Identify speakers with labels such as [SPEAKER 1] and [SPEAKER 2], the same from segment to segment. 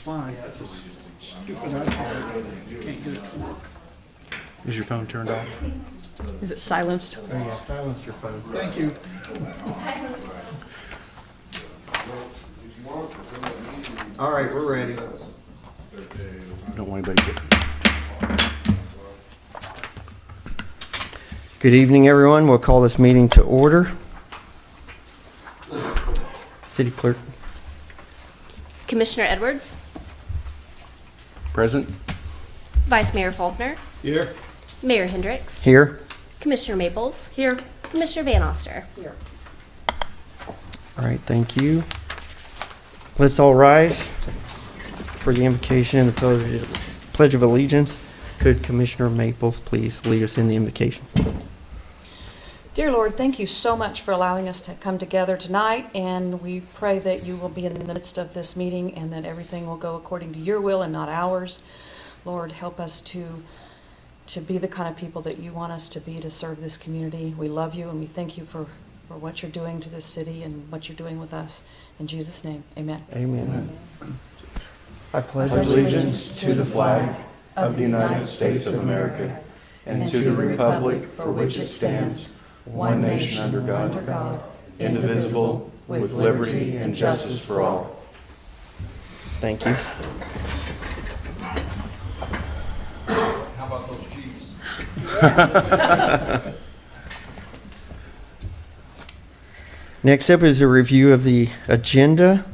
[SPEAKER 1] fine, but this stupid iPad can't get it to work.
[SPEAKER 2] Is your phone turned off?
[SPEAKER 3] Is it silenced?
[SPEAKER 2] Oh yeah, silence your phone.
[SPEAKER 1] Thank you.
[SPEAKER 4] All right, we're ready.
[SPEAKER 2] Don't want anybody to get.
[SPEAKER 4] Good evening, everyone. We'll call this meeting to order. City Clerk.
[SPEAKER 5] Commissioner Edwards,
[SPEAKER 2] Present?
[SPEAKER 5] Vice Mayor Faulkner,
[SPEAKER 1] Here.
[SPEAKER 5] Mayor Hendricks,
[SPEAKER 4] Here.
[SPEAKER 5] Commissioner Maples,
[SPEAKER 3] Here.
[SPEAKER 5] Commissioner Van Oster.
[SPEAKER 4] All right, thank you. Let's all rise for the invocation and the Pledge of Allegiance. Could Commissioner Maples please lead us in the invocation?
[SPEAKER 3] Dear Lord, thank you so much for allowing us to come together tonight, and we pray that you will be in the midst of this meeting and that everything will go according to your will and not ours. Lord, help us to be the kind of people that you want us to be to serve this community. We love you and we thank you for what you're doing to this city and what you're doing with us. In Jesus' name, amen.
[SPEAKER 4] Amen. I pledge
[SPEAKER 6] Allegiance to the flag of the United States of America and to the republic for which it stands, one nation under God, indivisible, with liberty and justice for all.
[SPEAKER 4] Thank you.
[SPEAKER 1] How about those cheese?
[SPEAKER 4] Next up is a review of the agenda.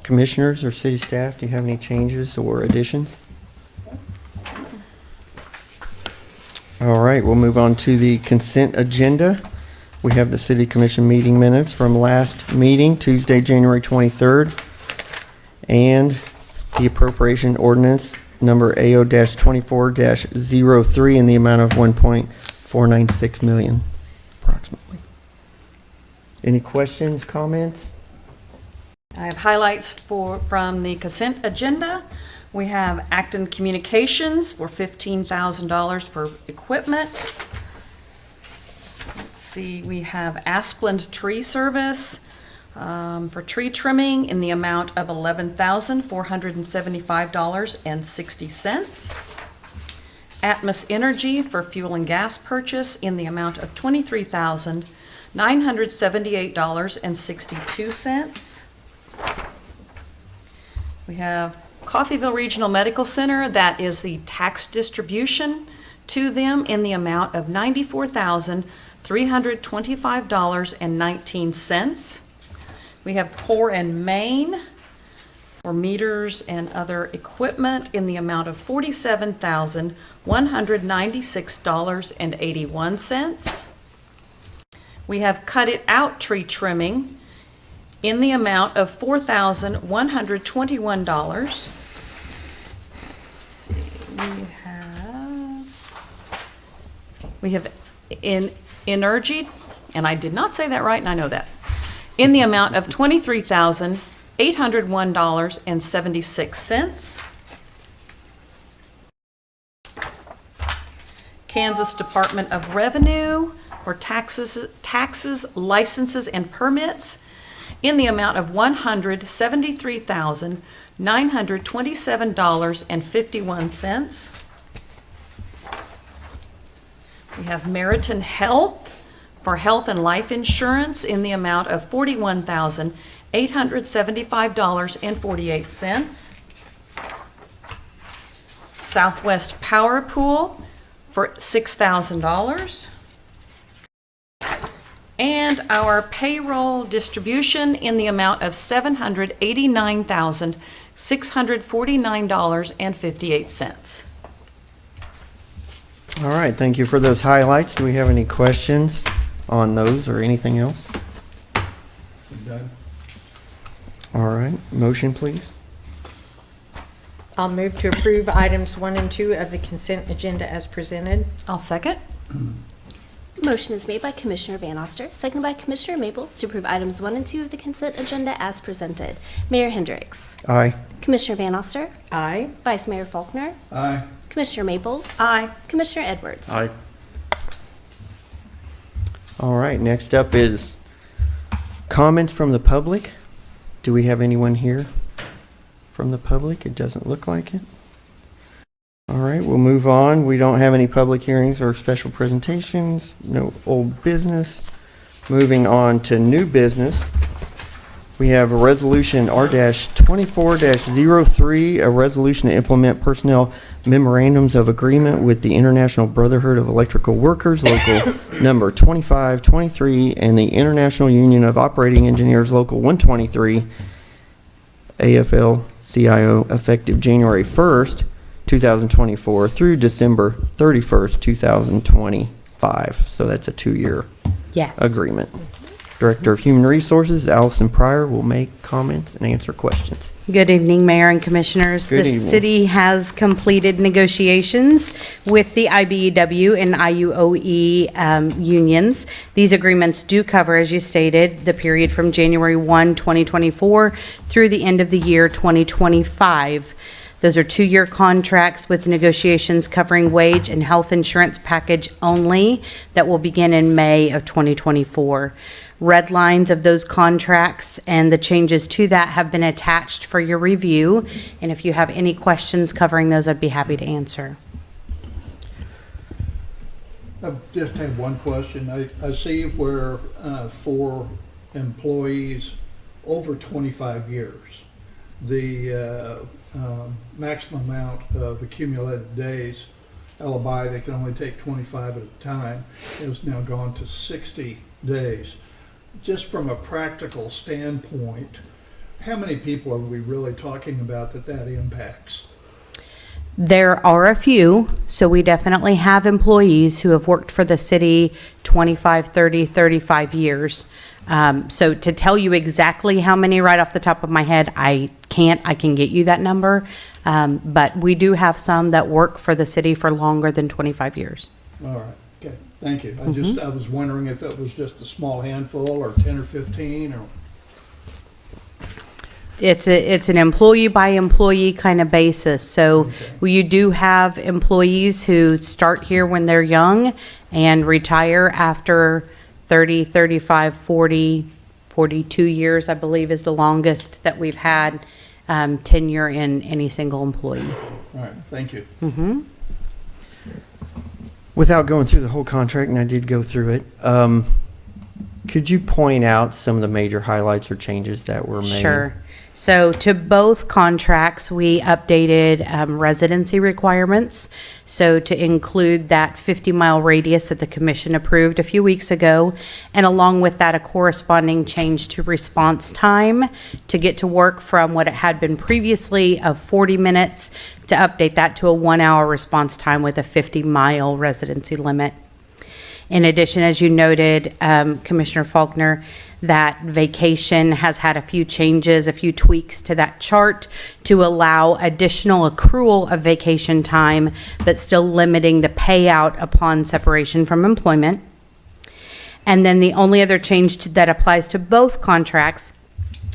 [SPEAKER 4] Commissioners or city staff, do you have any changes or additions? All right, we'll move on to the consent agenda. We have the city commission meeting minutes from last meeting, Tuesday, January 23rd, and the appropriation ordinance number AO-24-03 in the amount of 1.496 million, approximately. Any questions, comments?
[SPEAKER 3] I have highlights from the consent agenda. We have Acton Communications for $15,000 for equipment. Let's see, we have Asplund Tree Service for tree trimming in the amount of $11,475.60. Atmos Energy for fuel and gas purchase in the amount of $23,978.62. We have Coffeyville Regional Medical Center, that is the tax distribution to them in the amount of $94,325.19. We have Core and Main for meters and other equipment in the amount of $47,196.81. We have Cut It Out Tree Trimming in the amount of $4,121. Let's see, we have Energy, and I did not say that right, and I know that, in the amount of $23,801.76. Kansas Department of Revenue for taxes, licenses, and permits in the amount of $173,927.51. We have Meriton Health for health and life insurance in the amount of $41,875.48. Southwest Power Pool for $6,000. And our payroll distribution in the amount of $789,649.58.
[SPEAKER 4] All right, thank you for those highlights. Do we have any questions on those or anything else?
[SPEAKER 1] Done.
[SPEAKER 4] All right, motion, please.
[SPEAKER 7] I'll move to approve items 1 and 2 of the consent agenda as presented.
[SPEAKER 3] I'll second.
[SPEAKER 5] Motion is made by Commissioner Van Oster, seconded by Commissioner Maples to approve items 1 and 2 of the consent agenda as presented. Mayor Hendricks,
[SPEAKER 4] Aye.
[SPEAKER 5] Commissioner Van Oster,
[SPEAKER 7] Aye.
[SPEAKER 5] Vice Mayor Faulkner,
[SPEAKER 1] Aye.
[SPEAKER 5] Commissioner Maples,
[SPEAKER 3] Aye.
[SPEAKER 5] Commissioner Edwards.
[SPEAKER 2] Aye.
[SPEAKER 4] All right, next up is comments from the public. Do we have anyone here from the public? It doesn't look like it. All right, we'll move on. We don't have any public hearings or special presentations, no old business. Moving on to new business. We have a resolution R-24-03, a resolution to implement personnel memorandums of agreement with the International Brotherhood of Electrical Workers, Local Number 2523, and the International Union of Operating Engineers, Local 123, AFL-CIO, effective January 1st, 2024 through December 31st, 2025. So that's a 2-year
[SPEAKER 7] Yes.
[SPEAKER 4] agreement. Director of Human Resources, Allison Pryor, will make comments and answer questions.
[SPEAKER 8] Good evening, Mayor and Commissioners.
[SPEAKER 4] Good
[SPEAKER 8] The
[SPEAKER 4] evening.
[SPEAKER 8] city has completed negotiations with the IBEW and IUOE unions. These agreements do cover, as you stated, the period from January 1, 2024 through the end of the year 2025. Those are 2-year contracts with negotiations covering wage and health insurance package only that will begin in May of 2024. Red lines of those contracts and the changes to that have been attached for your review. And if you have any questions covering those, I'd be happy to answer.
[SPEAKER 1] I just have one question. I see where for employees over 25 years, the maximum amount of accumulated days, LBI, they can only take 25 at a time, has now gone to 60 days. Just from a practical standpoint, how many people are we really talking about that impacts?
[SPEAKER 8] There are a few, so we definitely have employees who have worked for the city 25, 30, 35 years. So to tell you exactly how many right off the top of my head, I can't. I can get you that number. But we do have some that work for the city for longer than 25 years.
[SPEAKER 1] All right, okay, thank you. I was wondering if it was just a small handful or 10 or 15 or.
[SPEAKER 8] It's an employee by employee kind of basis. So
[SPEAKER 1] Okay.
[SPEAKER 8] you do have employees who start here when they're young and retire after 30, 35, 40, 42 years, I believe is the longest that we've had tenure in any single employee.
[SPEAKER 1] All right, thank you.
[SPEAKER 4] Without going through the whole contract, and I did go through it, could you point out some of the major highlights or changes that were made?
[SPEAKER 8] Sure. So to both contracts, we updated residency requirements. So to include that 50-mile radius that the commission approved a few weeks ago, and along with that, a corresponding change to response time to get to work from what it had been previously of 40 minutes to update that to a 1-hour response time with a 50-mile residency limit. In addition, as you noted, Commissioner Faulkner, that vacation has had a few changes, a few tweaks to that chart to allow additional accrual of vacation time, but still limiting the payout upon separation from employment. And then the only other change that applies to both contracts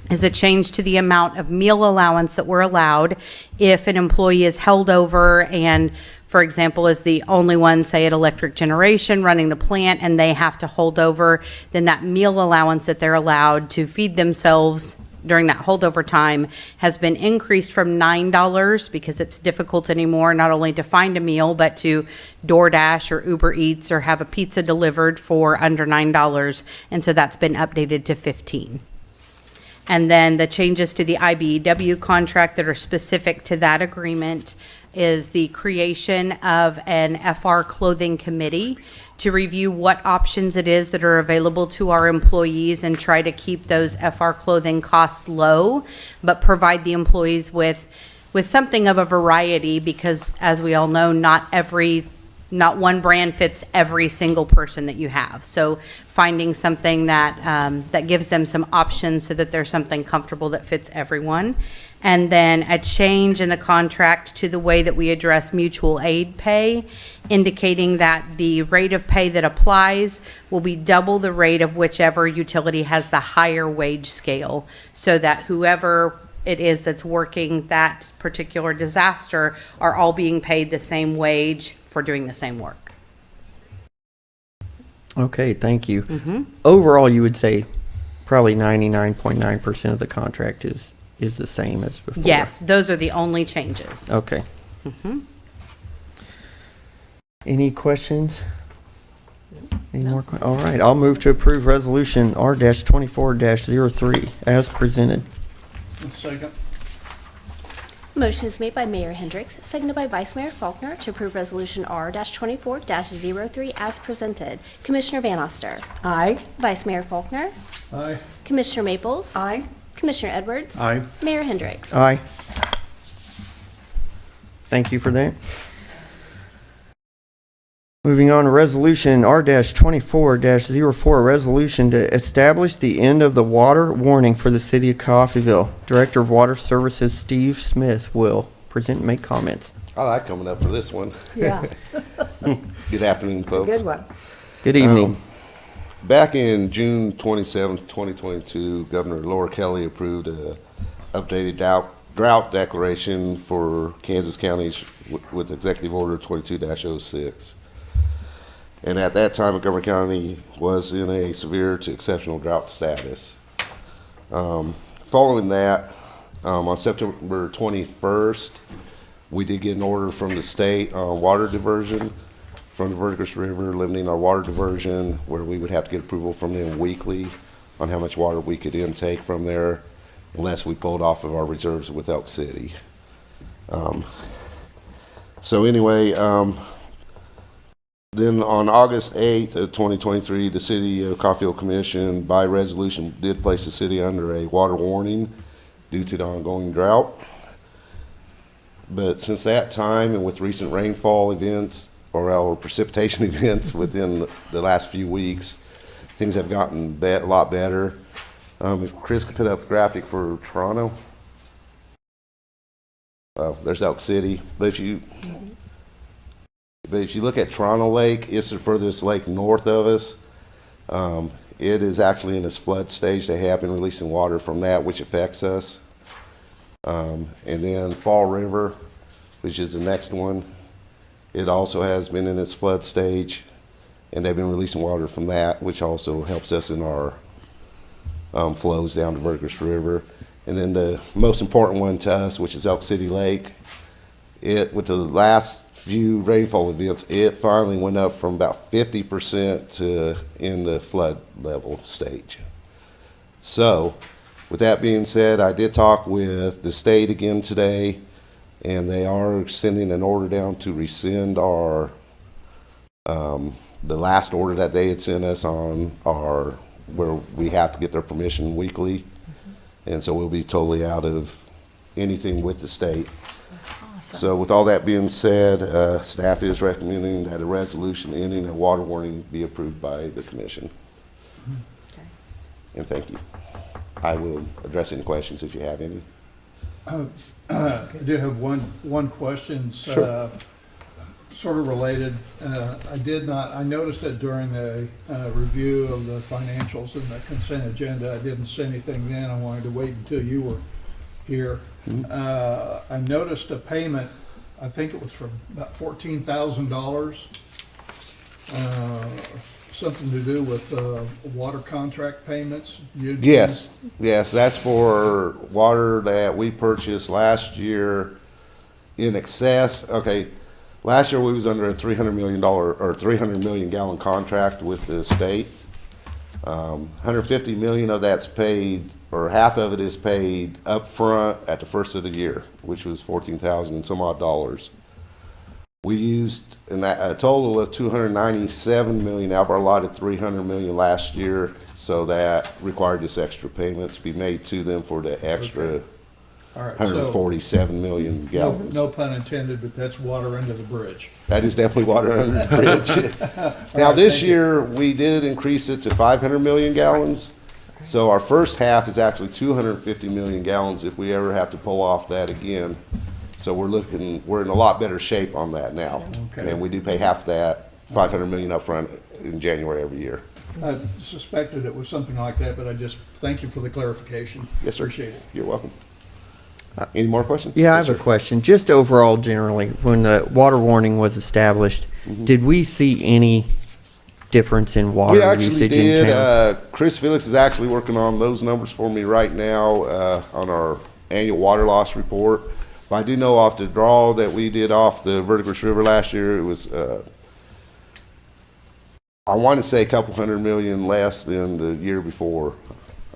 [SPEAKER 8] is a change to the amount of meal allowance that we're allowed if an employee is held over and, for example, is the only one, say, at Electric Generation running the plant, and they have to hold over, then that meal allowance that they're allowed to feed themselves during that holdover time has been increased from $9 because it's difficult anymore not only to find a meal, but to DoorDash or Uber Eats or have a pizza delivered for under $9. And so that's been updated to $15. And then the changes to the IBEW contract that are specific to that agreement is the creation of an FR clothing committee to review what options it is that are available to our employees and try to keep those FR clothing costs low, but provide the employees with something of a variety because, as we all know, not one brand fits every single person that you have. So finding something that gives them some options so that there's something comfortable that fits everyone. And then a change in the contract to the way that we address mutual aid pay, indicating that the rate of pay that applies will be double the rate of whichever utility has the higher wage scale, so that whoever it is that's working that particular disaster are all being paid the same wage for doing the same work.
[SPEAKER 4] Okay, thank you. Overall, you would say probably 99.9% of the contract is is the same as before?
[SPEAKER 8] Yes, those are the only changes.
[SPEAKER 4] Okay. Any questions? Any more? All right, I'll move to approve Resolution R-24-03 as presented.
[SPEAKER 1] Second.
[SPEAKER 5] Motion is made by Mayor Hendricks, seconded by Vice Mayor Faulkner to approve Resolution R-24-03 as presented. Commissioner Van Oster.
[SPEAKER 7] Aye.
[SPEAKER 5] Vice Mayor Faulkner.
[SPEAKER 1] Aye.
[SPEAKER 5] Commissioner Maples.
[SPEAKER 3] Aye.
[SPEAKER 5] Commissioner Edwards.
[SPEAKER 2] Aye.
[SPEAKER 5] Mayor Hendricks.
[SPEAKER 4] Aye. Thank you for that. Moving on to Resolution R-24-04, a resolution to establish the end of the water warning for the city of Coffeyville. Director of Water Services Steve Smith will present and make comments.
[SPEAKER 6] I like coming up for this one.
[SPEAKER 7] Yeah,
[SPEAKER 6] Good afternoon, folks.
[SPEAKER 7] good one.
[SPEAKER 4] Good evening.
[SPEAKER 6] Back in June 27, 2022, Governor Laura Kelly approved a updated drought declaration for Kansas counties with Executive Order 22-06. And at that time, Montgomery County was in a severe to exceptional drought status. Following that, on September 21st, we did get an order from the state on water diversion from the Verdigris River, limiting our water diversion, where we would have to get approval from them weekly on how much water we could intake from there, unless we pulled off of our reserves with Elk City. So anyway, then on August 8th of 2023, the City of Coffeyville Commission, by resolution, did place the city under a water warning due to the ongoing drought. But since that time, and with recent rainfall events, or our precipitation events within the last few weeks, things have gotten a lot better. If Chris could put up a graphic for Toronto. There's Elk City. But if you look at Toronto Lake, it's the furthest lake north of us. It is actually in its flood stage. They have been releasing water from that, which affects us. And then Fall River, which is the next one, it also has been in its flood stage, and they've been releasing water from that, which also helps us in our flows down to Verdigris River. And then the most important one to us, which is Elk City Lake, with the last few rainfall events, it finally went up from about 50% to in the flood level stage. So, with that being said, I did talk with the state again today, and they are sending an order down to rescind our the last order that they had sent us on our where we have to get their permission weekly, and so we'll be totally out of anything with the state. So with all that being said, staff is recommending that a resolution ending a water warning be approved by the commission. And thank you. I will address any questions if you have any.
[SPEAKER 1] I do have one question.
[SPEAKER 6] Sure.
[SPEAKER 1] Sort of related. I noticed that during the review of the financials and the consent agenda, I didn't say anything then. I wanted to wait until you were here. I noticed a payment, I think it was for about $14,000, something to do with water contract payments.
[SPEAKER 6] Yes, that's for water that we purchased last year in excess. Okay, last year we was under a $300 million or 300 million gallon contract with the state. 150 million of that's paid, or half of it is paid up front at the first of the year, which was 14,000 and some odd dollars. We used a total of 297 million out of our allotted 300 million last year, so that required this extra payment to be made to them for the extra
[SPEAKER 1] All right,
[SPEAKER 6] 147 million gallons.
[SPEAKER 1] No pun intended, but that's water under the bridge.
[SPEAKER 6] That is definitely water under the bridge. Now, this year, we did increase it to 500 million gallons. So our first half is actually 250 million gallons if we ever have to pull off that again. So we're in a lot better shape on that now.
[SPEAKER 1] Okay.
[SPEAKER 6] And we do pay half that, 500 million upfront in January every year.
[SPEAKER 1] I suspected it was something like that, but thank you for the clarification.
[SPEAKER 6] Yes, sir.
[SPEAKER 1] Appreciate it.
[SPEAKER 6] You're welcome. Any more questions?
[SPEAKER 4] Yeah, I
[SPEAKER 6] Yes,
[SPEAKER 4] have a
[SPEAKER 6] sir.
[SPEAKER 4] question. Just overall, generally, when the water warning was established, did we see any difference in water
[SPEAKER 6] We actually
[SPEAKER 4] usage in
[SPEAKER 6] did.
[SPEAKER 4] town?
[SPEAKER 6] Chris Felix is actually working on those numbers for me right now on our annual water loss report. But I do know off the draw that we did off the Verdigris River last year, it was, I want to say a couple $100 million less than the year before.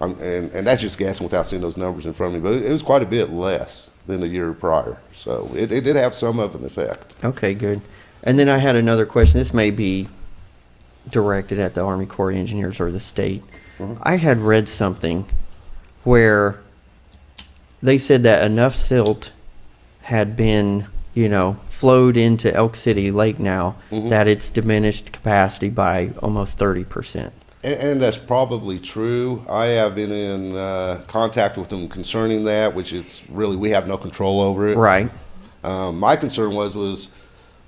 [SPEAKER 6] And that's just guessing without seeing those numbers in front of me, but it was quite a bit less than the year prior. So it did have some of an effect.
[SPEAKER 4] Okay, good. And then I had another question. This may be directed at the Army Corps of Engineers or the state. I had read something where they said that enough silt had been, flowed into Elk City Lake now that it's diminished capacity by almost 30%.
[SPEAKER 6] And that's probably true. I have been in contact with them concerning that, which is really, we have no control over it.
[SPEAKER 4] Right.
[SPEAKER 6] My concern was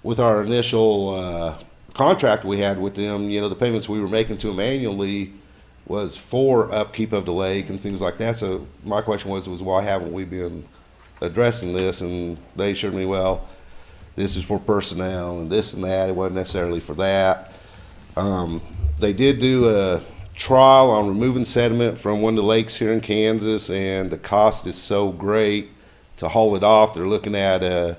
[SPEAKER 6] with our initial contract we had with them, the payments we were making to them annually was for upkeep of the lake and things like that. So my question was why haven't we been addressing this? And they assured me, well, this is for personnel and this and that. It wasn't necessarily for that. They did do a trial on removing sediment from one of the lakes here in Kansas, and the cost is so great to haul it off. They're looking at a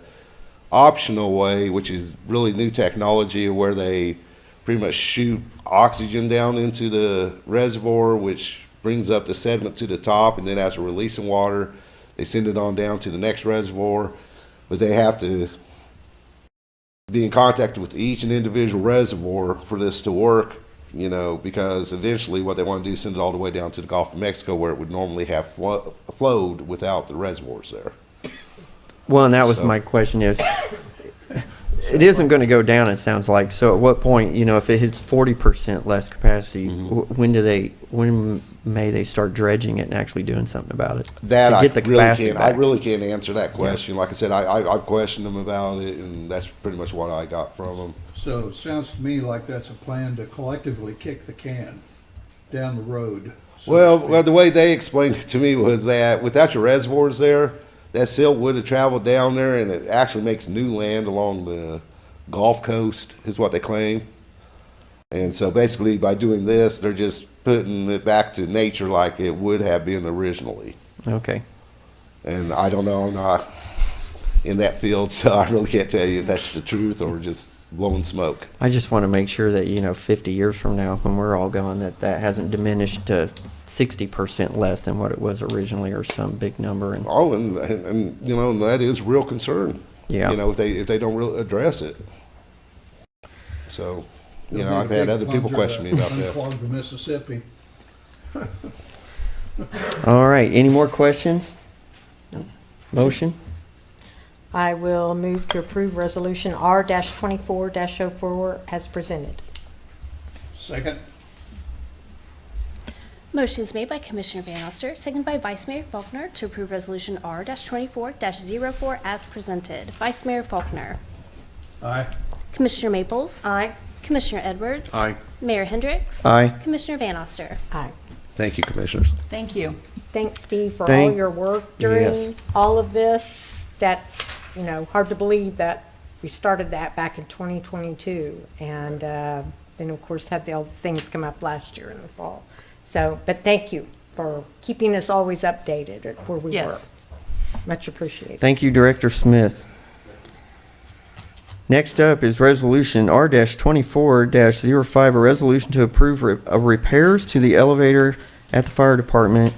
[SPEAKER 6] optional way, which is really new technology, where they pretty much shoot oxygen down into the reservoir, which brings up the sediment to the top, and then as a releasing water, they send it on down to the next reservoir. But they have to be in contact with each and individual reservoir for this to work, because eventually what they want to do is send it all the way down to the Gulf of Mexico, where it would normally have flowed without the reservoirs there.
[SPEAKER 4] Well, and that was
[SPEAKER 6] So-
[SPEAKER 4] my question is, it isn't going to go down, it sounds like. So at what point, if it hits 40% less capacity, when may they start dredging it and actually doing something about it?
[SPEAKER 6] That
[SPEAKER 4] to
[SPEAKER 6] I
[SPEAKER 4] get the
[SPEAKER 6] really
[SPEAKER 4] capacity
[SPEAKER 6] can't. I
[SPEAKER 4] back?
[SPEAKER 6] really can't answer that question. Like I said, I've questioned them about it, and that's pretty much what I got from them.
[SPEAKER 1] So it sounds to me like that's a plan to collectively kick the can down the road. so to
[SPEAKER 6] Well,
[SPEAKER 1] speak.
[SPEAKER 6] the way they explained it to me was that without your reservoirs there, that silt would have traveled down there, and it actually makes new land along the Gulf Coast, is what they claim. And so basically, by doing this, they're just putting it back to nature like it would have been originally.
[SPEAKER 4] Okay.
[SPEAKER 6] And I don't know, I'm not in that field, so I really can't tell you if that's the truth or just blowing smoke.
[SPEAKER 4] I just want to make sure that, 50 years from now, when we're all gone, that hasn't diminished to 60% less than what it was originally or some big number. And
[SPEAKER 6] Oh, and that is real concern.
[SPEAKER 4] Yeah.
[SPEAKER 6] If they don't really address it. So,
[SPEAKER 1] There'll be
[SPEAKER 6] I've
[SPEAKER 1] a
[SPEAKER 6] had
[SPEAKER 1] big
[SPEAKER 6] other people
[SPEAKER 1] plunger
[SPEAKER 6] question me
[SPEAKER 1] to
[SPEAKER 6] about that.
[SPEAKER 1] Unclog the Mississippi.
[SPEAKER 4] all right, any more questions? Motion?
[SPEAKER 7] I will move to approve Resolution R-24-04 as presented.
[SPEAKER 1] Second,
[SPEAKER 5] Motion's made by Commissioner Van Oster, seconded by Vice Mayor Faulkner to approve Resolution R-24-04 as presented. Vice Mayor Faulkner.
[SPEAKER 1] aye.
[SPEAKER 5] Commissioner Maples.
[SPEAKER 3] Aye.
[SPEAKER 5] Commissioner Edwards.
[SPEAKER 2] Aye.
[SPEAKER 5] Mayor Hendricks.
[SPEAKER 4] Aye.
[SPEAKER 5] Commissioner Van Oster.
[SPEAKER 7] Aye.
[SPEAKER 6] Thank you, Commissioners.
[SPEAKER 3] Thank you.
[SPEAKER 7] Thanks, Steve, for all
[SPEAKER 4] Thank-
[SPEAKER 7] your work
[SPEAKER 4] Yes.
[SPEAKER 7] during all of this. That's, hard to believe that we started that back in 2022. And then, of course, had the other things come up last year in the fall. So, but thank you for keeping us always updated at where we were.
[SPEAKER 3] Yes.
[SPEAKER 7] Much appreciated.
[SPEAKER 4] Thank you, Director Smith. Next up is Resolution R-24-05, a resolution to approve repairs to the elevator at the fire department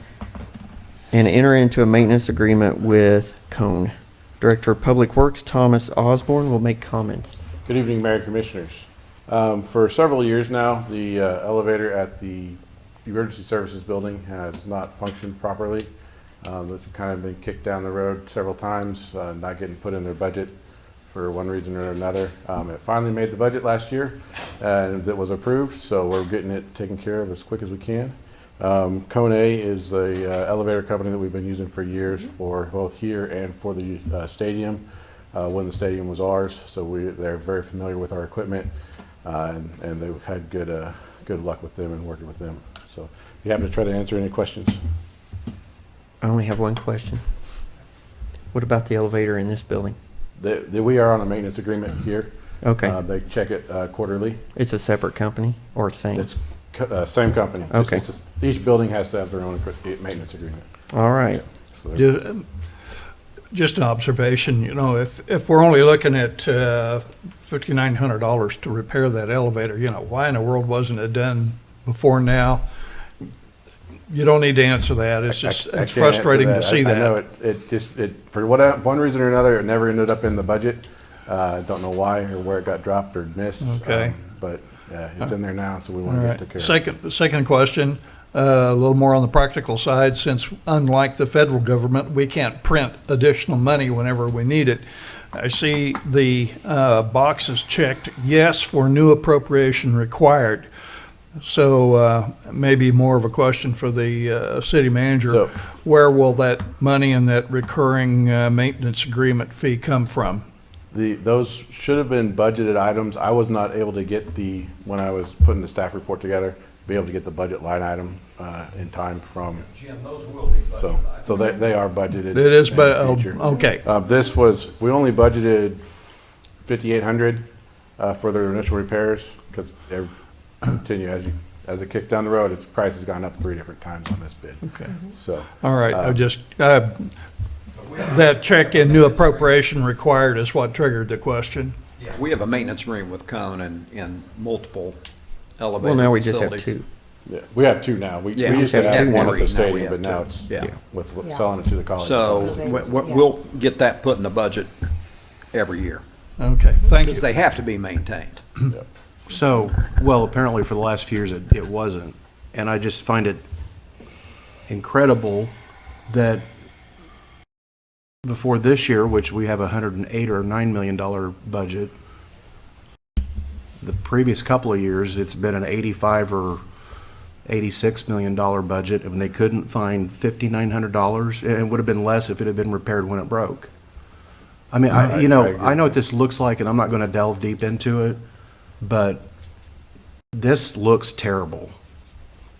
[SPEAKER 4] and enter into a maintenance agreement with Cone. Director of Public Works, Thomas Osborne, will make comments.
[SPEAKER 2] Good evening, Mayor and Commissioners. For several years now, the elevator at the Emergency Services Building has not functioned properly. It's kind of been kicked down the road several times, not getting put in their budget for one reason or another. It finally made the budget last year, and it was approved, so we're getting it taken care of as quick as we can. Cone A is the elevator company that we've been using for years for both here and for the stadium, when the stadium was ours. So they're very familiar with our equipment, and they've had good luck with them and working with them. So be happy to try to answer any questions.
[SPEAKER 4] I only have one question. What about the elevator in this building?
[SPEAKER 2] We are on a maintenance agreement here.
[SPEAKER 4] Okay.
[SPEAKER 2] They check it quarterly.
[SPEAKER 4] It's a separate company or same?
[SPEAKER 2] It's same company.
[SPEAKER 4] Okay.
[SPEAKER 2] Each building has to have their own maintenance agreement.
[SPEAKER 4] All right.
[SPEAKER 2] So they're-
[SPEAKER 1] Do, Just an observation, you know, if we're only looking at $5,900 to repair that elevator, you know, why in the world wasn't it done before now? You don't need to answer that. It's just,
[SPEAKER 2] I
[SPEAKER 1] it's
[SPEAKER 2] can't answer
[SPEAKER 1] frustrating to see
[SPEAKER 2] I know
[SPEAKER 1] that.
[SPEAKER 2] it just, for one reason or another, it never ended up in the budget. Don't know why or where it got dropped or missed.
[SPEAKER 1] Okay.
[SPEAKER 2] But, yeah, it's in there now, so we
[SPEAKER 1] All
[SPEAKER 2] want to get
[SPEAKER 1] right.
[SPEAKER 2] to care of it.
[SPEAKER 1] Second question, a little more on the practical side, since unlike the federal government, we can't print additional money whenever we need it. I see the boxes checked, yes, for new appropriation required. So maybe more of a question for the city manager.
[SPEAKER 2] So-
[SPEAKER 1] Where will that money and that recurring maintenance agreement fee come from?
[SPEAKER 2] Those should have been budgeted items. I was not able to get when I was putting the staff report together, be able to get the budget line item in time from.
[SPEAKER 9] Jim, those will be budgeted items.
[SPEAKER 2] So they are budgeted.
[SPEAKER 1] It is,
[SPEAKER 2] in
[SPEAKER 1] but,
[SPEAKER 2] the future.
[SPEAKER 1] okay.
[SPEAKER 2] We only budgeted 5,800 for their initial repairs, because they continue, as it kicked down the road, its price has gone up 3 different times on this bid.
[SPEAKER 1] Okay.
[SPEAKER 2] So,
[SPEAKER 1] All right, that check in new appropriation required is what triggered the question.
[SPEAKER 9] Yeah, we have a maintenance agreement with Cone in multiple elevator
[SPEAKER 4] Well, now we just have
[SPEAKER 9] facilities.
[SPEAKER 4] 2.
[SPEAKER 2] yeah, we have 2 now. We
[SPEAKER 9] Yeah,
[SPEAKER 2] used to
[SPEAKER 4] we have
[SPEAKER 2] have
[SPEAKER 4] two.
[SPEAKER 2] one
[SPEAKER 9] Now
[SPEAKER 2] at the
[SPEAKER 9] we
[SPEAKER 2] stadium,
[SPEAKER 9] have
[SPEAKER 2] but now
[SPEAKER 9] two.
[SPEAKER 2] it's
[SPEAKER 9] Yeah.
[SPEAKER 2] with
[SPEAKER 7] Yeah.
[SPEAKER 2] selling it to the college.
[SPEAKER 9] So we'll get that put in the budget every year,
[SPEAKER 1] Okay, thank you.
[SPEAKER 9] because they have to be maintained.
[SPEAKER 10] So, well, apparently for the last few years, it wasn't. And I just find it incredible that before this year, which we have a $108 or $9 million budget, the previous couple of years, it's been an $85 or $86 million budget, and they couldn't find $5,900. And it would have been less if it had been repaired when it broke. I mean,
[SPEAKER 2] I agree.
[SPEAKER 10] I know what this looks like, and I'm not going to delve deep into it, but this looks terrible.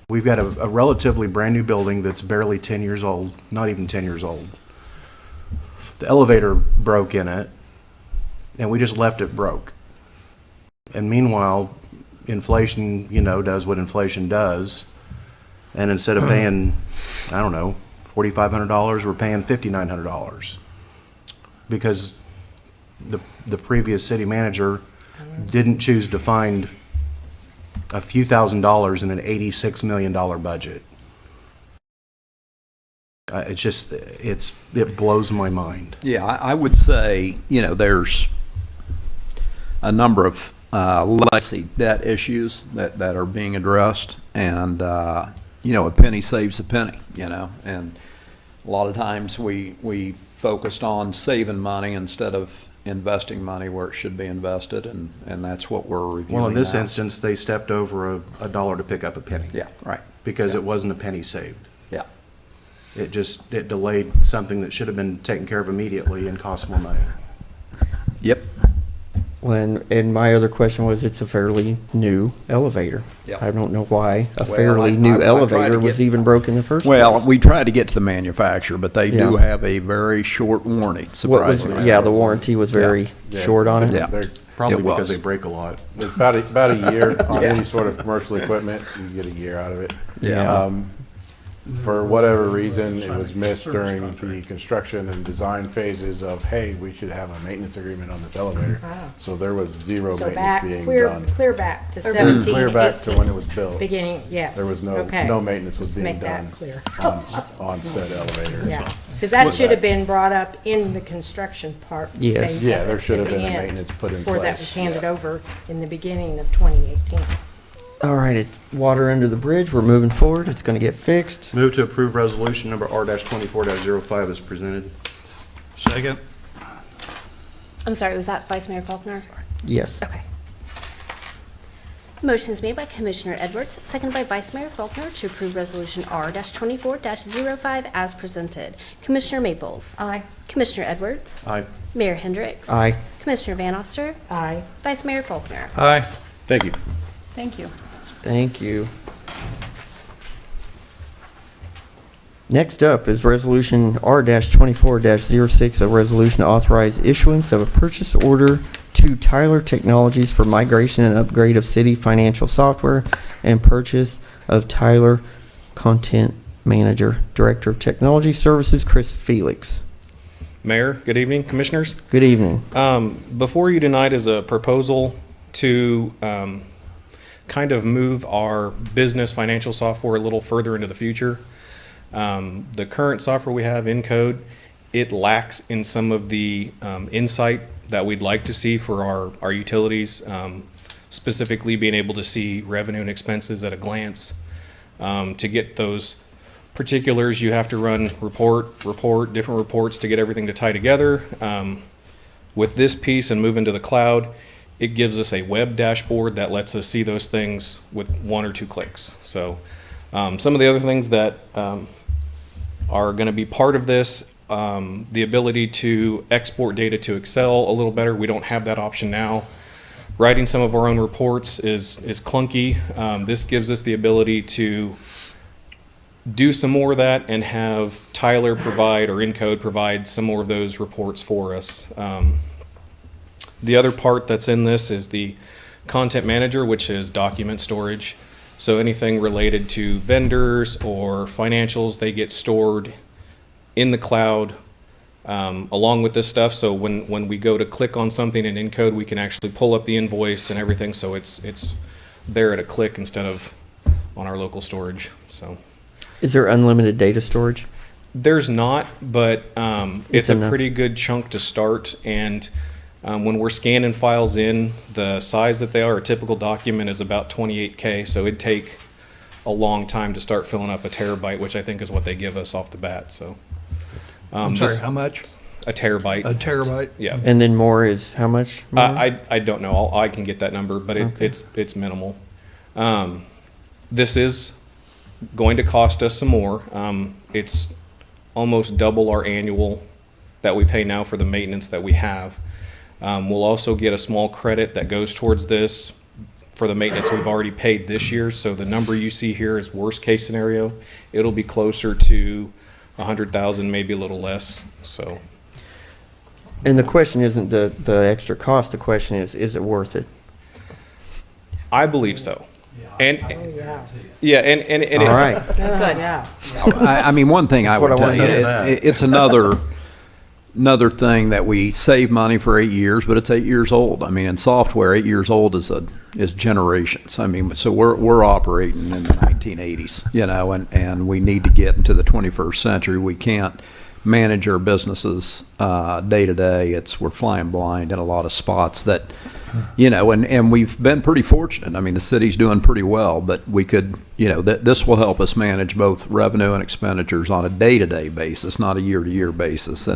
[SPEAKER 10] We've got a relatively brand-new building that's barely 10 years old, not even 10 years old. The elevator broke in it, and we just left it broke. And meanwhile, inflation, does what inflation does. And instead of paying, I don't know, $4,500, we're paying $5,900. Because the previous city manager didn't choose to find a few $1,000s in an $86 million budget. It blows my mind.
[SPEAKER 9] Yeah, I would say, there's a number of legacy debt issues that are being addressed, and, a penny saves a penny, and a lot of times we focused on saving money instead of investing money where it should be invested, and that's what we're reviewing
[SPEAKER 10] Well, in this
[SPEAKER 9] now.
[SPEAKER 10] instance, they stepped over a dollar to pick up a penny.
[SPEAKER 9] Yeah, right.
[SPEAKER 10] Because it wasn't a penny saved.
[SPEAKER 9] Yeah.
[SPEAKER 10] It delayed something that should have been taken care of immediately and cost more money.
[SPEAKER 9] Yep.
[SPEAKER 4] And my other question was, it's a fairly new elevator.
[SPEAKER 9] Yeah.
[SPEAKER 4] I don't know why a
[SPEAKER 9] Well,
[SPEAKER 4] fairly
[SPEAKER 9] I
[SPEAKER 4] new
[SPEAKER 9] try to
[SPEAKER 4] elevator was
[SPEAKER 9] get-
[SPEAKER 4] even broken in the first
[SPEAKER 9] Well,
[SPEAKER 4] place.
[SPEAKER 9] we try to get to the manufacturer, but they do
[SPEAKER 4] Yeah.
[SPEAKER 9] have a very short warranty,
[SPEAKER 4] What was,
[SPEAKER 9] surprisingly.
[SPEAKER 4] yeah, the warranty was very
[SPEAKER 2] Yeah.
[SPEAKER 4] short on it.
[SPEAKER 9] Yeah.
[SPEAKER 2] They're
[SPEAKER 10] Probably
[SPEAKER 9] It
[SPEAKER 10] because
[SPEAKER 9] was.
[SPEAKER 10] they break a lot.
[SPEAKER 2] about a year on
[SPEAKER 9] Yeah.
[SPEAKER 2] any sort of commercial equipment. You get a year out of it.
[SPEAKER 9] Yeah.
[SPEAKER 2] For whatever reason, it was missed during the construction and design phases of, hey, we should have a maintenance agreement on this elevator. So there was zero
[SPEAKER 7] So
[SPEAKER 2] maintenance
[SPEAKER 7] back,
[SPEAKER 2] being
[SPEAKER 7] clear,
[SPEAKER 2] done.
[SPEAKER 7] clear back to 17.
[SPEAKER 2] Clear back to when it was built.
[SPEAKER 7] Beginning, yes.
[SPEAKER 2] There was
[SPEAKER 7] Okay.
[SPEAKER 2] no maintenance was
[SPEAKER 7] Let's
[SPEAKER 2] being
[SPEAKER 7] make
[SPEAKER 2] done
[SPEAKER 7] that clear.
[SPEAKER 2] on said elevator.
[SPEAKER 7] Yeah, because that should have been brought up in the construction part.
[SPEAKER 4] Yes.
[SPEAKER 7] phase
[SPEAKER 2] Yeah,
[SPEAKER 7] of
[SPEAKER 2] there
[SPEAKER 7] it
[SPEAKER 2] should have
[SPEAKER 7] at the
[SPEAKER 2] been a
[SPEAKER 7] end,
[SPEAKER 2] maintenance put in
[SPEAKER 7] Before that
[SPEAKER 2] place.
[SPEAKER 7] was handed over in the beginning of 2018.
[SPEAKER 4] All right, it's water under the bridge. We're moving forward. It's going to get fixed.
[SPEAKER 10] Move to approve resolution number R-24-05 as presented.
[SPEAKER 1] Second?
[SPEAKER 5] I'm sorry, was that Vice Mayor Faulkner?
[SPEAKER 4] Yes.
[SPEAKER 5] Okay. Motion is made by Commissioner Edwards, seconded by Vice Mayor Faulkner to approve Resolution R-24-05 as presented. Commissioner Maples.
[SPEAKER 3] Aye.
[SPEAKER 5] Commissioner Edwards.
[SPEAKER 10] Aye.
[SPEAKER 5] Mayor Hendricks.
[SPEAKER 4] Aye.
[SPEAKER 5] Commissioner Van Oster.
[SPEAKER 7] Aye.
[SPEAKER 5] Vice Mayor Faulkner.
[SPEAKER 1] Aye.
[SPEAKER 2] Thank you.
[SPEAKER 3] Thank you.
[SPEAKER 4] Thank you. Next up is Resolution R-24-06, a resolution to authorize issuance of a purchase order to Tyler Technologies for migration and upgrade of city financial software and purchase of Tyler Content Manager. Director of Technology Services, Chris Felix.
[SPEAKER 11] Mayor, good evening, Commissioners.
[SPEAKER 4] Good evening.
[SPEAKER 11] Before you tonight is a proposal to kind of move our business financial software a little further into the future. The current software we have in code, it lacks in some of the insight that we'd like to see for our utilities, specifically being able to see revenue and expenses at a glance. To get those particulars, you have to run different reports to get everything to tie together. With this piece and moving to the cloud, it gives us a web dashboard that lets us see those things with 1 or 2 clicks. So some of the other things that are going to be part of this, the ability to export data to Excel a little better. We don't have that option now. Writing some of our own reports is clunky. This gives us the ability to do some more of that and have Tyler provide, or Encode provide, some more of those reports for us. The other part that's in this is the content manager, which is document storage. So anything related to vendors or financials, they get stored in the cloud along with this stuff. So when we go to click on something in Encode, we can actually pull up the invoice and everything. So it's there at a click instead of on our local storage. So
[SPEAKER 4] Is there unlimited data storage?
[SPEAKER 11] there's not, but it's a
[SPEAKER 4] enough.
[SPEAKER 11] pretty good chunk to start. And when we're scanning files in, the size that they are, a typical document is about 28K. So it'd take a long time to start filling up a terabyte, which I think is what they give us off the bat. So
[SPEAKER 1] I'm sorry, how much?
[SPEAKER 11] a terabyte.
[SPEAKER 1] A terabyte?
[SPEAKER 11] Yeah.
[SPEAKER 4] And then more is how much? more?
[SPEAKER 11] I don't know. I can get that number, but it's minimal. This is going to cost us some more. It's almost double our annual that we pay now for the maintenance that we have. We'll also get a small credit that goes towards this for the maintenance we've already paid this year. So the number you see here is worst case scenario. It'll be closer to 100,000, maybe a little less. So
[SPEAKER 4] And the question isn't the extra cost. The question is it worth it?
[SPEAKER 11] I believe so. And
[SPEAKER 7] Yeah.
[SPEAKER 11] yeah, and
[SPEAKER 4] All right.
[SPEAKER 3] Good.
[SPEAKER 7] Yeah.
[SPEAKER 9] I mean, one thing I
[SPEAKER 4] That's what
[SPEAKER 9] would
[SPEAKER 4] I
[SPEAKER 9] tell
[SPEAKER 4] wanted
[SPEAKER 9] you,
[SPEAKER 4] to say.
[SPEAKER 9] it's another thing that we save money for 8 years, but it's 8 years old. I mean, in software, 8 years old is generations. I mean, so we're operating in the 1980s, you know, and we need to get into the 21st century. We can't manage our businesses day to day. We're flying blind in a lot of spots that, you know, and we've been pretty fortunate. I mean, the city's doing pretty well, but we could, you know, this will help us manage both revenue and expenditures on a day-to-day basis, not a year-to-year basis.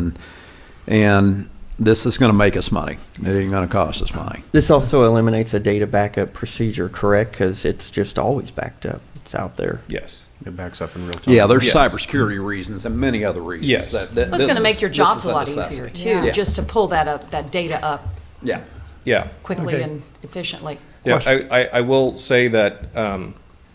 [SPEAKER 9] And this is going to make us money. It ain't going to cost us money.
[SPEAKER 4] This also eliminates a data backup procedure, correct? Because it's just always backed up. It's out there.
[SPEAKER 11] yes.
[SPEAKER 10] It backs up in real time.
[SPEAKER 9] Yeah, there's
[SPEAKER 11] Yes.
[SPEAKER 9] cybersecurity reasons and many other reasons.
[SPEAKER 11] Yes.
[SPEAKER 3] Well, it's going to make your jobs a lot
[SPEAKER 9] necessity.
[SPEAKER 3] easier too,
[SPEAKER 9] Yeah.
[SPEAKER 3] just to pull that data up
[SPEAKER 9] Yeah.
[SPEAKER 11] Yeah.
[SPEAKER 3] quickly
[SPEAKER 1] Okay.
[SPEAKER 3] and efficiently.
[SPEAKER 11] Yeah, I will say that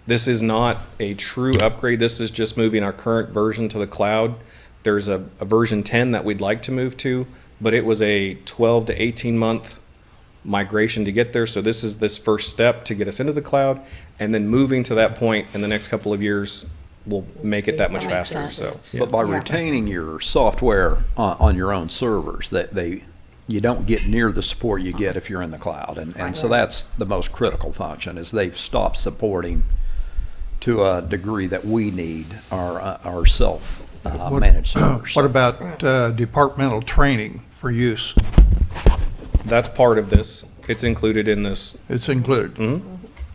[SPEAKER 11] this is not a true upgrade. This is just moving our current version to the cloud. There's a version 10 that we'd like to move to, but it was a 12 to 18 month migration to get there. So this is this first step to get us into the cloud, and then moving to that point in the next couple of years will make it that much
[SPEAKER 3] That makes
[SPEAKER 11] faster.
[SPEAKER 3] sense.
[SPEAKER 11] So
[SPEAKER 9] But by
[SPEAKER 7] Yeah.
[SPEAKER 9] retaining your software on your own servers, you don't get near the support you get if you're in the cloud. And so that's the most critical function, is they've stopped supporting to a degree that we need our self-managed servers.
[SPEAKER 1] What about departmental training for use?
[SPEAKER 11] that's part of this. It's included in this.
[SPEAKER 1] It's included.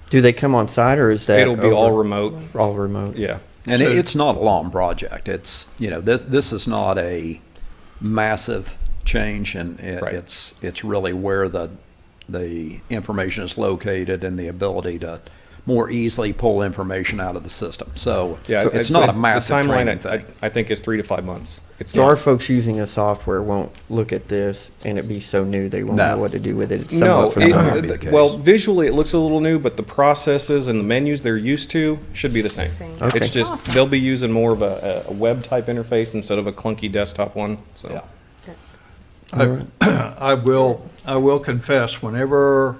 [SPEAKER 4] Do they come on site or is that?
[SPEAKER 11] It'll be all remote.
[SPEAKER 4] All remote?
[SPEAKER 11] Yeah.
[SPEAKER 9] And
[SPEAKER 1] So-
[SPEAKER 9] it's not a long project. It's, you know, this is not a massive change, and
[SPEAKER 11] Right.
[SPEAKER 9] it's really where the information is located and the ability to more easily pull information out of the system. So
[SPEAKER 11] Yeah,
[SPEAKER 9] it's
[SPEAKER 11] I'd
[SPEAKER 9] not
[SPEAKER 11] say
[SPEAKER 9] a massive
[SPEAKER 11] the
[SPEAKER 9] training
[SPEAKER 11] timeline,
[SPEAKER 9] thing.
[SPEAKER 11] I think is 3 to 5 months. It's
[SPEAKER 4] So our
[SPEAKER 11] not.
[SPEAKER 4] folks using a software won't look at this and it be so new they won't
[SPEAKER 9] No.
[SPEAKER 4] know what to do with it. It's
[SPEAKER 11] No,
[SPEAKER 4] somewhat familiar.
[SPEAKER 9] That'd be the case.
[SPEAKER 11] well, visually it looks a little new, but the processes and the menus they're used to should be the same.
[SPEAKER 4] Okay.
[SPEAKER 11] It's just,
[SPEAKER 3] Awesome.
[SPEAKER 11] they'll be using more of a web type interface instead of a clunky desktop one, so.
[SPEAKER 9] Yeah.
[SPEAKER 1] I will confess, whenever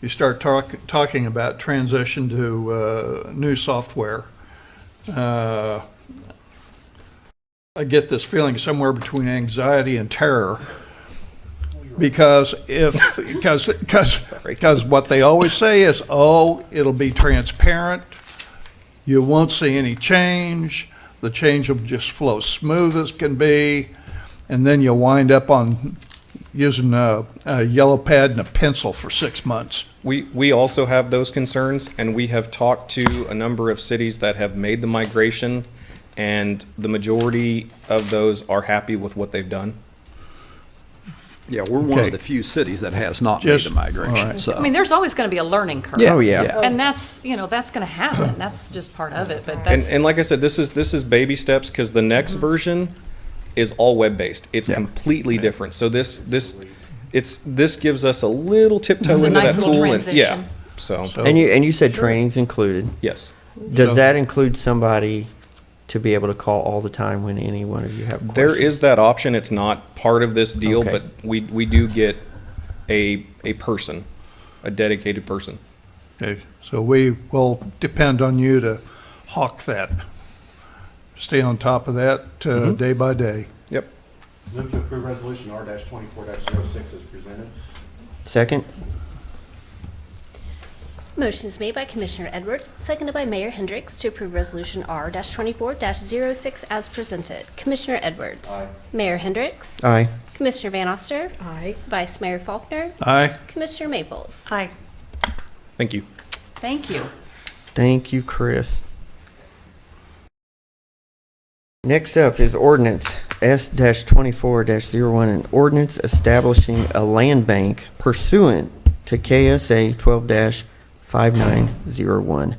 [SPEAKER 1] you start talking about transition to new software, I get this feeling somewhere between anxiety and terror. Because because what they always say is, oh, it'll be transparent. You won't see any change. The change will just flow smooth as can be. And then you'll wind up on using a yellow pad and a pencil for 6 months.
[SPEAKER 11] We also have those concerns, and we have talked to a number of cities that have made the migration, and the majority of those are happy with what they've done.
[SPEAKER 9] Yeah, we're one
[SPEAKER 1] Okay.
[SPEAKER 9] of the few cities that has not made
[SPEAKER 1] Just-
[SPEAKER 9] the migration,
[SPEAKER 1] all right.
[SPEAKER 9] so.
[SPEAKER 3] I mean, there's always going to be a learning curve.
[SPEAKER 4] Oh, yeah.
[SPEAKER 3] And that's, that's going to happen. That's just part of it, but
[SPEAKER 11] And,
[SPEAKER 3] that's,
[SPEAKER 11] and like I said, this is baby steps, because the next version is all web-based. It's completely different. So this gives us a little tiptoe
[SPEAKER 3] It's a
[SPEAKER 11] into
[SPEAKER 3] nice
[SPEAKER 11] that
[SPEAKER 3] little
[SPEAKER 11] pool.
[SPEAKER 3] transition.
[SPEAKER 11] Yeah, so,
[SPEAKER 4] And you said training's included.
[SPEAKER 11] yes.
[SPEAKER 4] Does that include somebody to be able to call all the time when any one of you have questions?
[SPEAKER 11] There is that option. It's not part of this deal,
[SPEAKER 4] Okay.
[SPEAKER 11] but we do get a person, a dedicated person.
[SPEAKER 1] Okay, so we will depend on you to hawk that. Stay on top of that day by day.
[SPEAKER 11] Yep.
[SPEAKER 10] Move to approve resolution R-24-06 as presented.
[SPEAKER 4] Second?
[SPEAKER 5] Motion is made by Commissioner Edwards, seconded by Mayor Hendricks to approve Resolution R-24-06 as presented. Commissioner Edwards.
[SPEAKER 10] Aye.
[SPEAKER 5] Mayor Hendricks.
[SPEAKER 4] Aye.
[SPEAKER 5] Commissioner Van Oster.
[SPEAKER 7] Aye.
[SPEAKER 5] Vice Mayor Faulkner.
[SPEAKER 1] Aye.
[SPEAKER 5] Commissioner Maples.
[SPEAKER 3] hi,
[SPEAKER 11] Thank you.
[SPEAKER 3] thank you.
[SPEAKER 4] Thank you, Chris. Next up is ordinance S-24-01, an ordinance establishing a land bank pursuant to KSA 12-5901.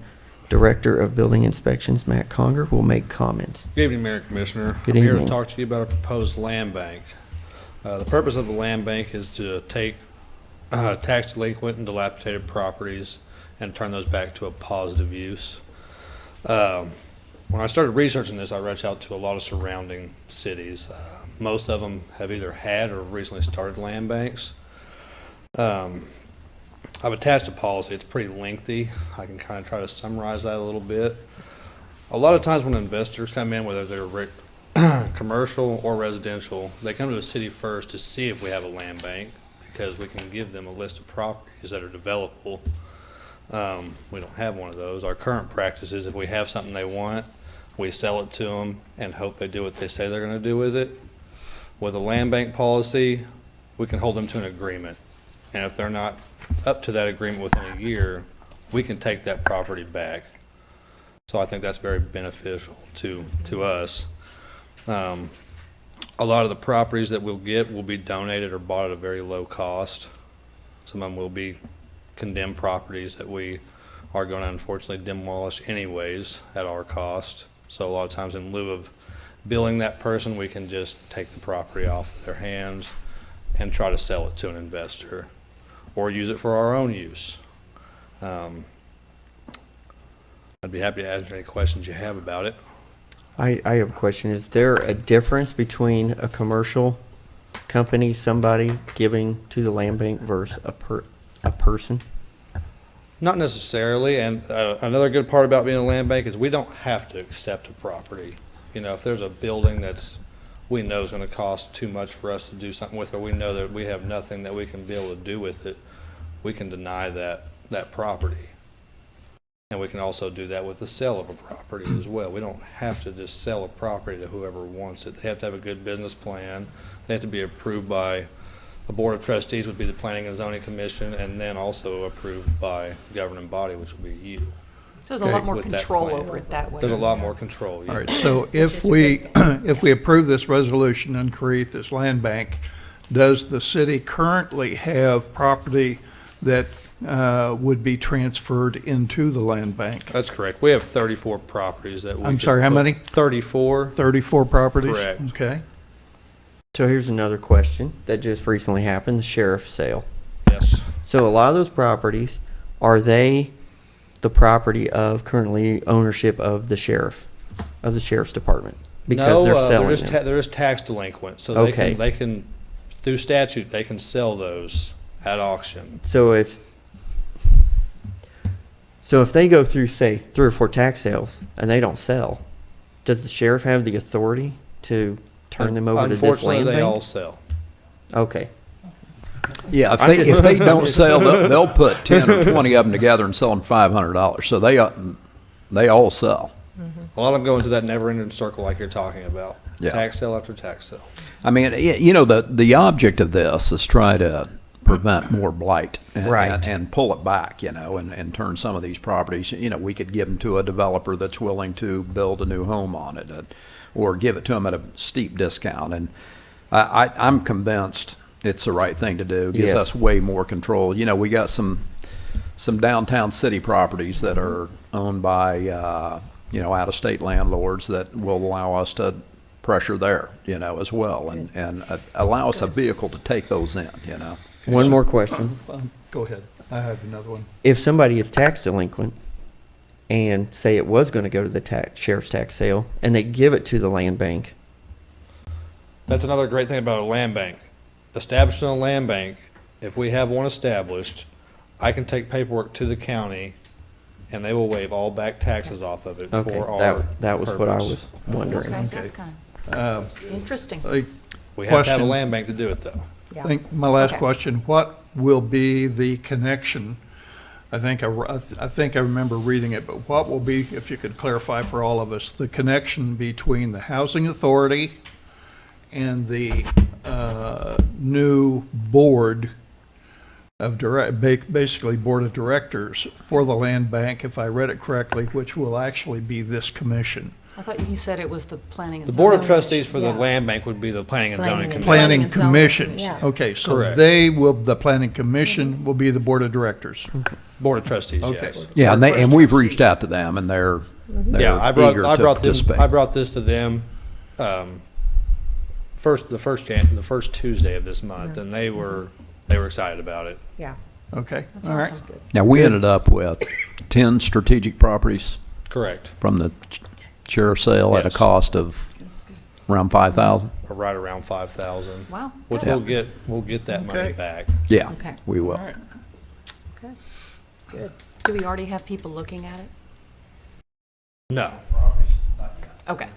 [SPEAKER 4] Director of Building Inspections, Matt Conger, will make comments.
[SPEAKER 12] Good evening, Mayor and Commissioner.
[SPEAKER 4] Good
[SPEAKER 12] I'm here
[SPEAKER 4] evening.
[SPEAKER 12] to talk to you about a proposed land bank. The purpose of the land bank is to take tax delinquent and dilapidated properties and turn those back to a positive use. When I started researching this, I reached out to a lot of surrounding cities. Most of them have either had or recently started land banks. I've attached a policy. It's pretty lengthy. I can kind of try to summarize that a little bit. A lot of times when investors come in, whether they're commercial or residential, they come to the city first to see if we have a land bank, because we can give them a list of properties that are developable. We don't have one of those. Our current practice is if we have something they want, we sell it to them and hope they do what they say they're going to do with it. With a land bank policy, we can hold them to an agreement. And if they're not up to that agreement within a year, we can take that property back. So I think that's very beneficial to us. A lot of the properties that we'll get will be donated or bought at a very low cost. Some of them will be condemned properties that we are going to unfortunately demolish anyways at our cost. So a lot of times in lieu of billing that person, we can just take the property off their hands and try to sell it to an investor or use it for our own use. I'd be happy to answer any questions you have about it.
[SPEAKER 4] I have a question. Is there a difference between a commercial company, somebody giving to the land bank versus a person?
[SPEAKER 12] Not necessarily, and another good part about being a land bank is we don't have to accept a property. You know, if there's a building that's, we know is going to cost too much for us to do something with, or we know that we have nothing that we can be able to do with it, we can deny that property. And we can also do that with the sale of a property as well. We don't have to just sell a property to whoever wants it. They have to have a good business plan. They have to be approved by the Board of Trustees, would be the Planning and Zoning Commission, and then also approved by the governing body, which will be you.
[SPEAKER 3] So there's a lot more
[SPEAKER 12] With that
[SPEAKER 3] control
[SPEAKER 12] plan.
[SPEAKER 3] over it that way.
[SPEAKER 12] There's a lot more control.
[SPEAKER 1] All right, so if we approve this resolution and create this land bank, does the city currently have property that would be transferred into the land bank?
[SPEAKER 12] That's correct. We have 34 properties that we
[SPEAKER 1] I'm
[SPEAKER 12] could
[SPEAKER 1] sorry, how
[SPEAKER 12] put-
[SPEAKER 1] many?
[SPEAKER 12] 34.
[SPEAKER 1] 34 properties?
[SPEAKER 12] Correct.
[SPEAKER 1] Okay.
[SPEAKER 4] So here's another question that just recently happened, the sheriff's sale.
[SPEAKER 12] Yes.
[SPEAKER 4] So a lot of those properties, are they the property of currently ownership of the sheriff's department? Because they're selling them.
[SPEAKER 12] There is tax delinquent, so
[SPEAKER 4] Okay.
[SPEAKER 12] they can, through statute, they can sell those at auction.
[SPEAKER 4] So if they go through, say, 3 or 4 tax sales and they don't sell, does the sheriff have the authority to turn them over to this
[SPEAKER 12] Unfortunately,
[SPEAKER 4] land
[SPEAKER 12] they all
[SPEAKER 4] bank?
[SPEAKER 12] sell.
[SPEAKER 4] Okay,
[SPEAKER 9] Yeah, if they don't sell, they'll put 10 or 20 of them together and sell them $500. So they all sell.
[SPEAKER 12] A lot of them go into that never-ending circle like you're talking about.
[SPEAKER 9] Yeah.
[SPEAKER 12] Tax sale after tax sale.
[SPEAKER 9] I mean, the object of this is try to prevent more blight and,
[SPEAKER 4] Right.
[SPEAKER 9] and pull it back, and turn some of these properties, we could give them to a developer that's willing to build a new home on it, or give it to them at a steep discount. And I'm convinced it's the right thing to do. It gives
[SPEAKER 4] Yes.
[SPEAKER 9] us way more control. We got some downtown city properties that are owned by, out-of-state landlords that will allow us to pressure there, as well, and allow us a vehicle to take those in.
[SPEAKER 4] one more question.
[SPEAKER 1] Go ahead. I have another one.
[SPEAKER 4] If somebody is tax delinquent and say it was going to go to the sheriff's tax sale and they give it to the land bank,
[SPEAKER 12] That's another great thing about a land bank. Establishing a land bank, if we have one established, I can take paperwork to the county and they will waive all back taxes off of it
[SPEAKER 4] okay,
[SPEAKER 12] for our
[SPEAKER 4] that was what I
[SPEAKER 12] purpose.
[SPEAKER 4] was wondering.
[SPEAKER 3] Okay, that's kind of interesting.
[SPEAKER 12] We have to have a
[SPEAKER 1] Question.
[SPEAKER 12] land bank to do it, though.
[SPEAKER 1] I think my last
[SPEAKER 3] Okay.
[SPEAKER 1] question, what will be the connection? I think I remember reading it, but what will be, if you could clarify for all of us, the connection between the housing authority and the new board of basically board of directors for the land bank, if I read it correctly, which will actually be this commission?
[SPEAKER 3] I thought you said it was the planning and
[SPEAKER 12] The Board of
[SPEAKER 3] zoning
[SPEAKER 12] Trustees for the
[SPEAKER 7] Yeah.
[SPEAKER 12] land bank would be the Planning and Zoning
[SPEAKER 7] Planning and
[SPEAKER 12] Commission.
[SPEAKER 1] Planning
[SPEAKER 3] and zoning
[SPEAKER 1] commission.
[SPEAKER 7] commission. Yeah.
[SPEAKER 1] Okay, so
[SPEAKER 12] Correct.
[SPEAKER 1] the planning commission will be the board of directors.
[SPEAKER 12] Board of Trustees,
[SPEAKER 1] Okay.
[SPEAKER 12] yes.
[SPEAKER 9] Yeah, and we've reached out to them, and they're
[SPEAKER 12] Yeah, I brought,
[SPEAKER 9] eager
[SPEAKER 12] I
[SPEAKER 9] to
[SPEAKER 12] brought them,
[SPEAKER 9] participate.
[SPEAKER 12] I brought this to them, the first Tuesday of this month, and they were excited about it.
[SPEAKER 7] Yeah.
[SPEAKER 1] Okay,
[SPEAKER 3] That's
[SPEAKER 1] all right.
[SPEAKER 3] awesome.
[SPEAKER 9] Now, we ended up with 10 strategic properties
[SPEAKER 12] Correct.
[SPEAKER 9] from the sheriff's sale at a
[SPEAKER 12] Yes.
[SPEAKER 9] cost of around 5,000.
[SPEAKER 12] Or right around 5,000.
[SPEAKER 3] Wow.
[SPEAKER 12] Which
[SPEAKER 3] good.
[SPEAKER 12] we'll get that money
[SPEAKER 1] Okay.
[SPEAKER 12] back.
[SPEAKER 9] Yeah,
[SPEAKER 7] Okay.
[SPEAKER 9] we will.
[SPEAKER 1] All right.
[SPEAKER 7] Okay. Good.
[SPEAKER 3] Do we already have people looking at it?
[SPEAKER 12] No.
[SPEAKER 3] Okay.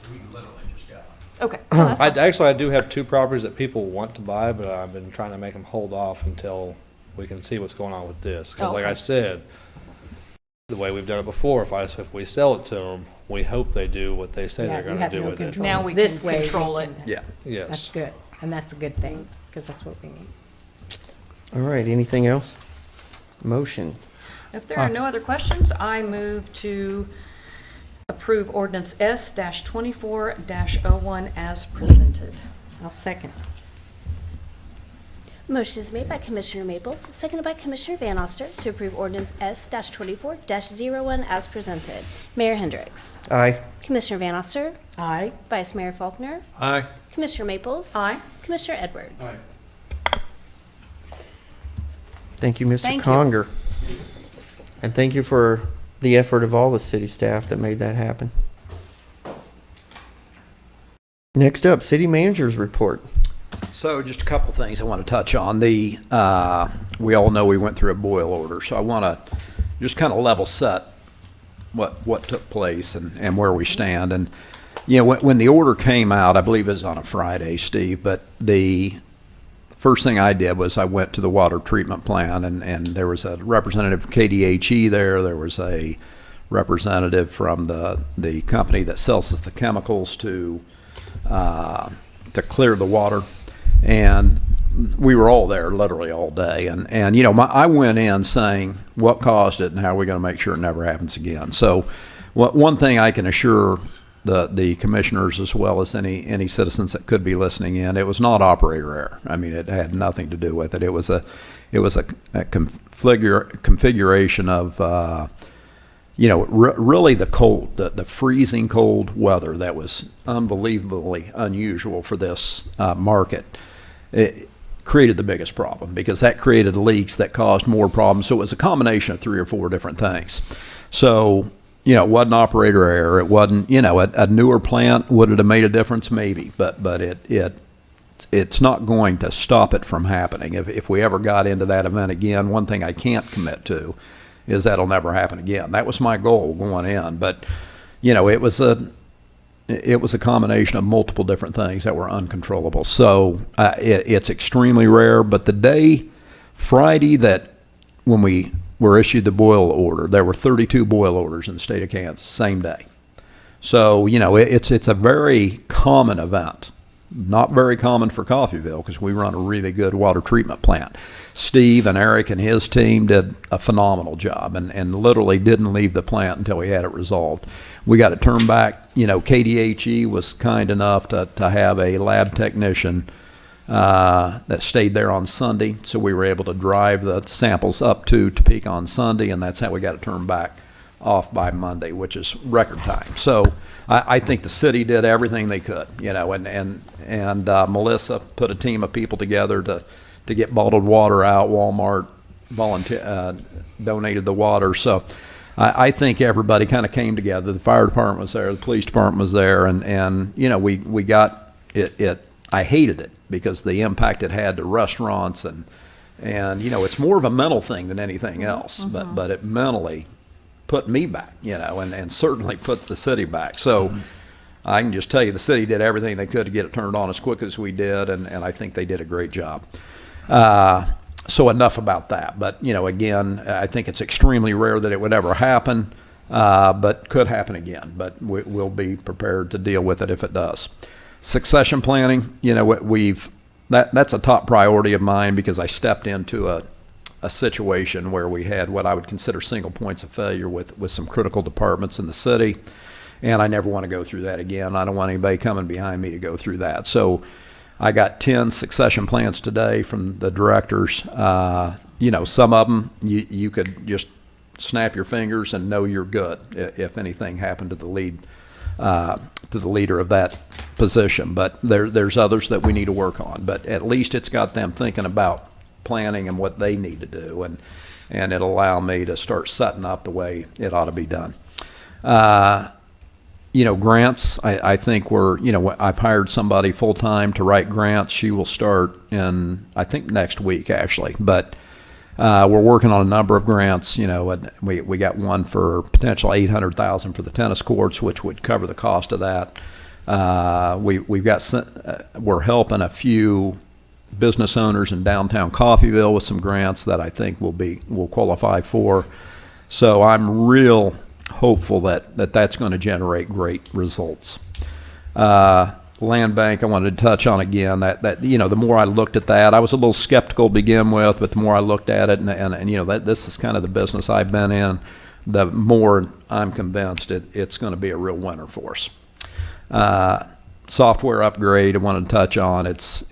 [SPEAKER 3] Okay. Well, that's fine.
[SPEAKER 12] I do have 2 properties that people want to buy, but I've been trying to make them hold off until we can see what's going on with this. Because like
[SPEAKER 3] Okay.
[SPEAKER 12] I said, the way we've done it before, if we sell it to them, we hope they do what they say
[SPEAKER 7] Yeah,
[SPEAKER 12] they're
[SPEAKER 7] you
[SPEAKER 12] going to
[SPEAKER 7] have
[SPEAKER 12] do
[SPEAKER 7] no
[SPEAKER 12] with it.
[SPEAKER 7] control.
[SPEAKER 3] Now we
[SPEAKER 7] This
[SPEAKER 3] can
[SPEAKER 7] way we
[SPEAKER 3] control
[SPEAKER 7] can-
[SPEAKER 3] it.
[SPEAKER 9] Yeah.
[SPEAKER 7] That's
[SPEAKER 12] Yes.
[SPEAKER 7] good, and that's a good thing, because that's what we need.
[SPEAKER 4] All right, anything else? Motion.
[SPEAKER 3] If there are no other questions, I move to approve ordinance S-24-01 as presented.
[SPEAKER 7] I'll second.
[SPEAKER 5] Motion is made by Commissioner Maples, seconded by Commissioner Van Oster to approve ordinance S-24-01 as presented. Mayor Hendricks.
[SPEAKER 4] Aye.
[SPEAKER 5] Commissioner Van Oster.
[SPEAKER 7] Aye.
[SPEAKER 5] Vice Mayor Faulkner.
[SPEAKER 1] Aye.
[SPEAKER 5] Commissioner Maples.
[SPEAKER 3] Aye.
[SPEAKER 5] Commissioner Edwards.
[SPEAKER 4] Thank you, Mr.
[SPEAKER 3] Thank you.
[SPEAKER 4] Conger. And thank you for the effort of all the city staff that made that happen. Next up, city manager's report.
[SPEAKER 9] So just a couple things I want to touch on. We all know we went through a boil order, so I want to just kind of level set what took place and where we stand. And, when the order came out, I believe it was on a Friday, Steve, but the first thing I did was I went to the water treatment plant, and there was a representative from KDHE there. There was a representative from the company that sells us the chemicals to clear the water. And we were all there literally all day. And I went in saying what caused it and how are we going to make sure it never happens again. So one thing I can assure the commissioners as well as any citizens that could be listening in, it was not operator error. I mean, it had nothing to do with it. It was a configuration of really the cold, the freezing cold weather that was unbelievably unusual for this market. It created the biggest problem because that created leaks that caused more problems. So it was a combination of 3 or 4 different things. So, it wasn't operator error. It wasn't, a newer plant, would it have made a difference? Maybe, but it's not going to stop it from happening. If we ever got into that event again, one thing I can't commit to is that'll never happen again. That was my goal going in, but it was it was a combination of multiple different things that were uncontrollable. So it's extremely rare. But the day, Friday, that when we were issued the boil order, there were 32 boil orders in the state of Kansas, same day. So, it's a very common event. Not very common for Coffeyville because we run a really good water treatment plant. Steve and Eric and his team did a phenomenal job and literally didn't leave the plant until we had it resolved. We got it turned back. KDHE was kind enough to have a lab technician that stayed there on Sunday, so we were able to drive the samples up to Topeka on Sunday, and that's how we got it turned back off by Monday, which is record time. So I think the city did everything they could, and Melissa put a team of people together to get bottled water out. Walmart donated the water. So I think everybody kind of came together. The fire department was there, the police department was there, and we got it. I hated it because the impact it had to restaurants and it's more of a mental thing than anything else, but it mentally put me back, and certainly put the city back. So I can just tell you the city did everything they could to get it turned on as quick as we did, and I think they did a great job. So enough about that. But, again, I think it's extremely rare that it would ever happen, but could happen again. But we'll be prepared to deal with it if it does. Succession planning, that's a top priority of mine because I stepped into a situation where we had what I would consider single points of failure with some critical departments in the city, and I never want to go through that again. I don't want anybody coming behind me to go through that. So I got 10 succession plans today from the directors. Some of them you could just snap your fingers and know you're good if anything happened to the leader of that position. But there's others that we need to work on. But at least it's got them thinking about planning and what they need to do, and it'll allow me to start setting up the way it ought to be done. Grants, I think I've hired somebody full-time to write grants. She will start in, I think, next week, actually. But we're working on a number of grants. And we got one for potential $800,000 for the tennis courts, which would cover the cost of that. We're helping a few business owners in downtown Coffeyville with some grants that I think will qualify for. So I'm real hopeful that's going to generate great results. Land bank, I wanted to touch on again. That the more I looked at that, I was a little skeptical to begin with, but the more I looked at it, and that this is kind of the business I've been in, the more I'm convinced it's going to be a real winner for us. Software upgrade, I wanted to touch on. It's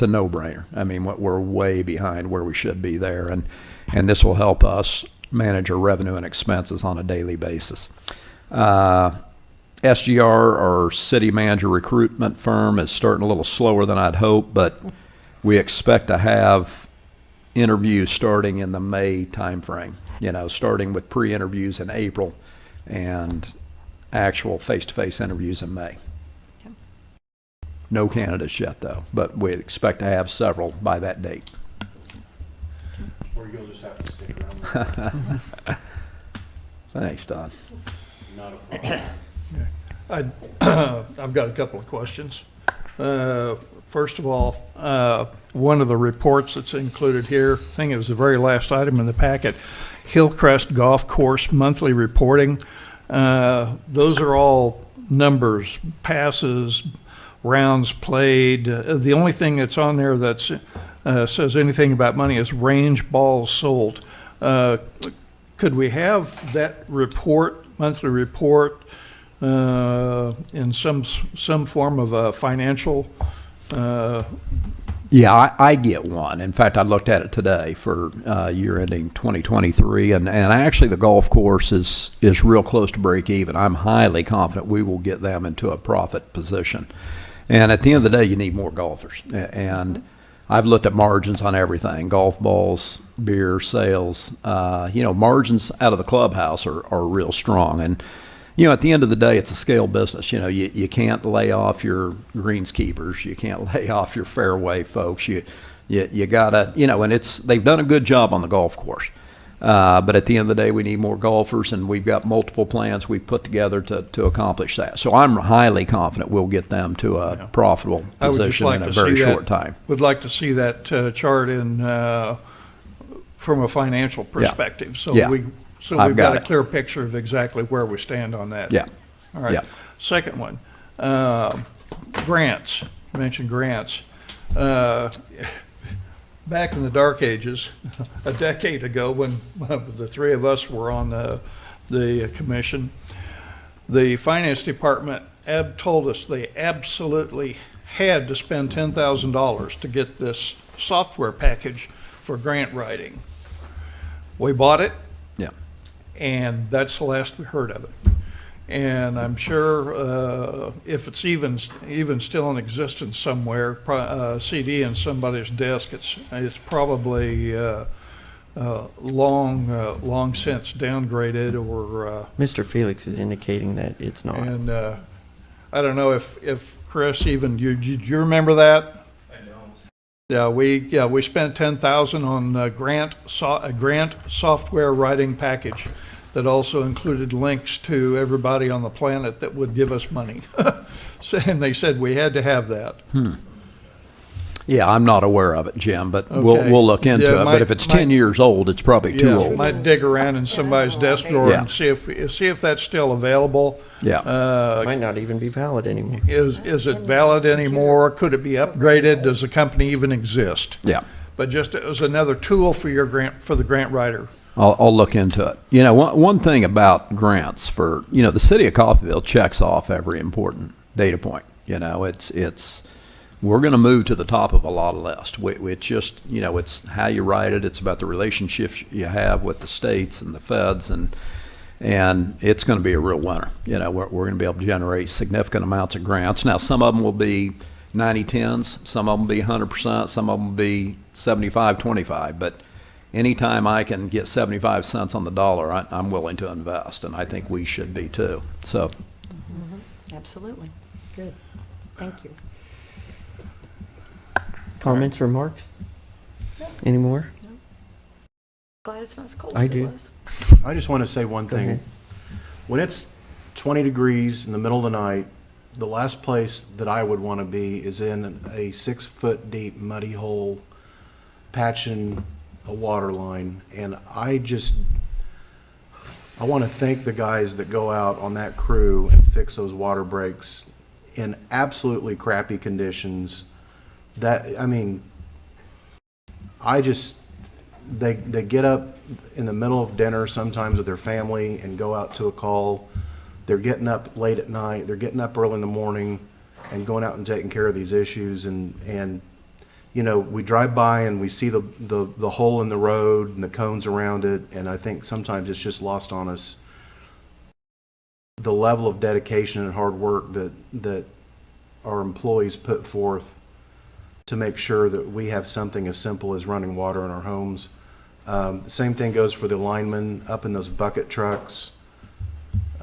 [SPEAKER 9] a no-brainer. I mean, we're way behind where we should be there, and this will help us manage our revenue and expenses on a daily basis. SGR, our city manager recruitment firm, is starting a little slower than I'd hoped, but we expect to have interviews starting in the May timeframe, starting with pre-interviews in April and actual face-to-face interviews in May. No candidates yet, though, but we expect to have several by that date.
[SPEAKER 10] Or you'll just have to stick around.
[SPEAKER 9] Thanks, Don.
[SPEAKER 10] Not a problem.
[SPEAKER 1] I've got a couple of questions. First of all, one of the reports that's included here, I think it was the very last item in the packet, Hillcrest Golf Course monthly reporting. Those are all numbers, passes, rounds played. The only thing that's on there that says anything about money is range balls sold. Could we have that report, monthly report, in some form of a financial?
[SPEAKER 9] Yeah, I get one. In fact, I looked at it today for year ending 2023, and actually the golf course is real close to break even. I'm highly confident we will get them into a profit position. And at the end of the day, you need more golfers. And I've looked at margins on everything: golf balls, beer sales. Margins out of the clubhouse are real strong. And at the end of the day, it's a scale business. You can't lay off your greenskeepers. You can't lay off your fairway folks. You gotta, and they've done a good job on the golf course. But at the end of the day, we need more golfers, and we've got multiple plans we've put together to accomplish that. So I'm highly confident we'll get them to a profitable
[SPEAKER 1] I would just
[SPEAKER 9] position
[SPEAKER 1] like
[SPEAKER 9] in a
[SPEAKER 1] to
[SPEAKER 9] very
[SPEAKER 1] see
[SPEAKER 9] short
[SPEAKER 1] that,
[SPEAKER 9] time.
[SPEAKER 1] would like to see that chart in, from a financial perspective. So
[SPEAKER 9] Yeah.
[SPEAKER 1] we've
[SPEAKER 9] I've got
[SPEAKER 1] got a
[SPEAKER 9] it.
[SPEAKER 1] clear picture of exactly where we stand on that.
[SPEAKER 9] Yeah.
[SPEAKER 1] All right.
[SPEAKER 9] Yeah.
[SPEAKER 1] Second one, grants. You mentioned grants. Back in the dark ages, a decade ago, when the three of us were on the commission, the finance department told us they absolutely had to spend $10,000 to get this software package for grant writing. We bought it,
[SPEAKER 9] Yeah.
[SPEAKER 1] and that's the last we heard of it. And I'm sure if it's even still in existence somewhere, CD in somebody's desk, it's probably long since downgraded or.
[SPEAKER 4] Mr. Felix is indicating that it's not.
[SPEAKER 1] And I don't know if Chris even you remember that? Yeah, we spent 10,000 on a grant software writing package that also included links to everybody on the planet that would give us money. So, and they said we had to have that.
[SPEAKER 9] Yeah, I'm not aware of it, Jim, but
[SPEAKER 1] Okay.
[SPEAKER 9] we'll look into
[SPEAKER 1] Yeah,
[SPEAKER 9] it. But if it's 10 years old, it's probably too
[SPEAKER 1] Yeah,
[SPEAKER 9] old.
[SPEAKER 1] might dig around in somebody's desk drawer
[SPEAKER 9] Yeah.
[SPEAKER 1] and see if that's still available.
[SPEAKER 9] Yeah.
[SPEAKER 4] Might not even be valid anymore.
[SPEAKER 1] Is it valid anymore? Could it be upgraded? Does the company even exist?
[SPEAKER 9] Yeah.
[SPEAKER 1] But just as another tool for the grant writer.
[SPEAKER 9] I'll look into it. You know, one thing about grants for, the city of Coffeyville checks off every important data point. You know, we're going to move to the top of a lot of lists. It's just, it's how you write it. It's about the relationships you have with the states and the feds, and it's going to be a real winner. We're going to be able to generate significant amounts of grants. Now, some of them will be 90-10s, some of them will be 100%, some of them will be 75-25, but anytime I can get 75 cents on the dollar, I'm willing to invest, and I think we should be too. So,
[SPEAKER 3] Absolutely.
[SPEAKER 7] Good. Thank you.
[SPEAKER 4] Comments, remarks? Any more?
[SPEAKER 3] Glad it's not as cold
[SPEAKER 4] I
[SPEAKER 3] as it
[SPEAKER 4] do.
[SPEAKER 3] was.
[SPEAKER 10] I just want to say one
[SPEAKER 4] Go
[SPEAKER 10] thing.
[SPEAKER 4] ahead.
[SPEAKER 10] When it's 20 degrees in the middle of the night, the last place that I would want to be is in a 6-foot deep muddy hole patching a water line. And I want to thank the guys that go out on that crew and fix those water breaks in absolutely crappy conditions. They get up in the middle of dinner sometimes with their family and go out to a call. They're getting up late at night, they're getting up early in the morning and going out and taking care of these issues. And we drive by and we see the hole in the road and the cones around it, and I think sometimes it's just lost on us the level of dedication and hard work that our employees put forth to make sure that we have something as simple as running water in our homes. The same thing goes for the linemen up in those bucket trucks,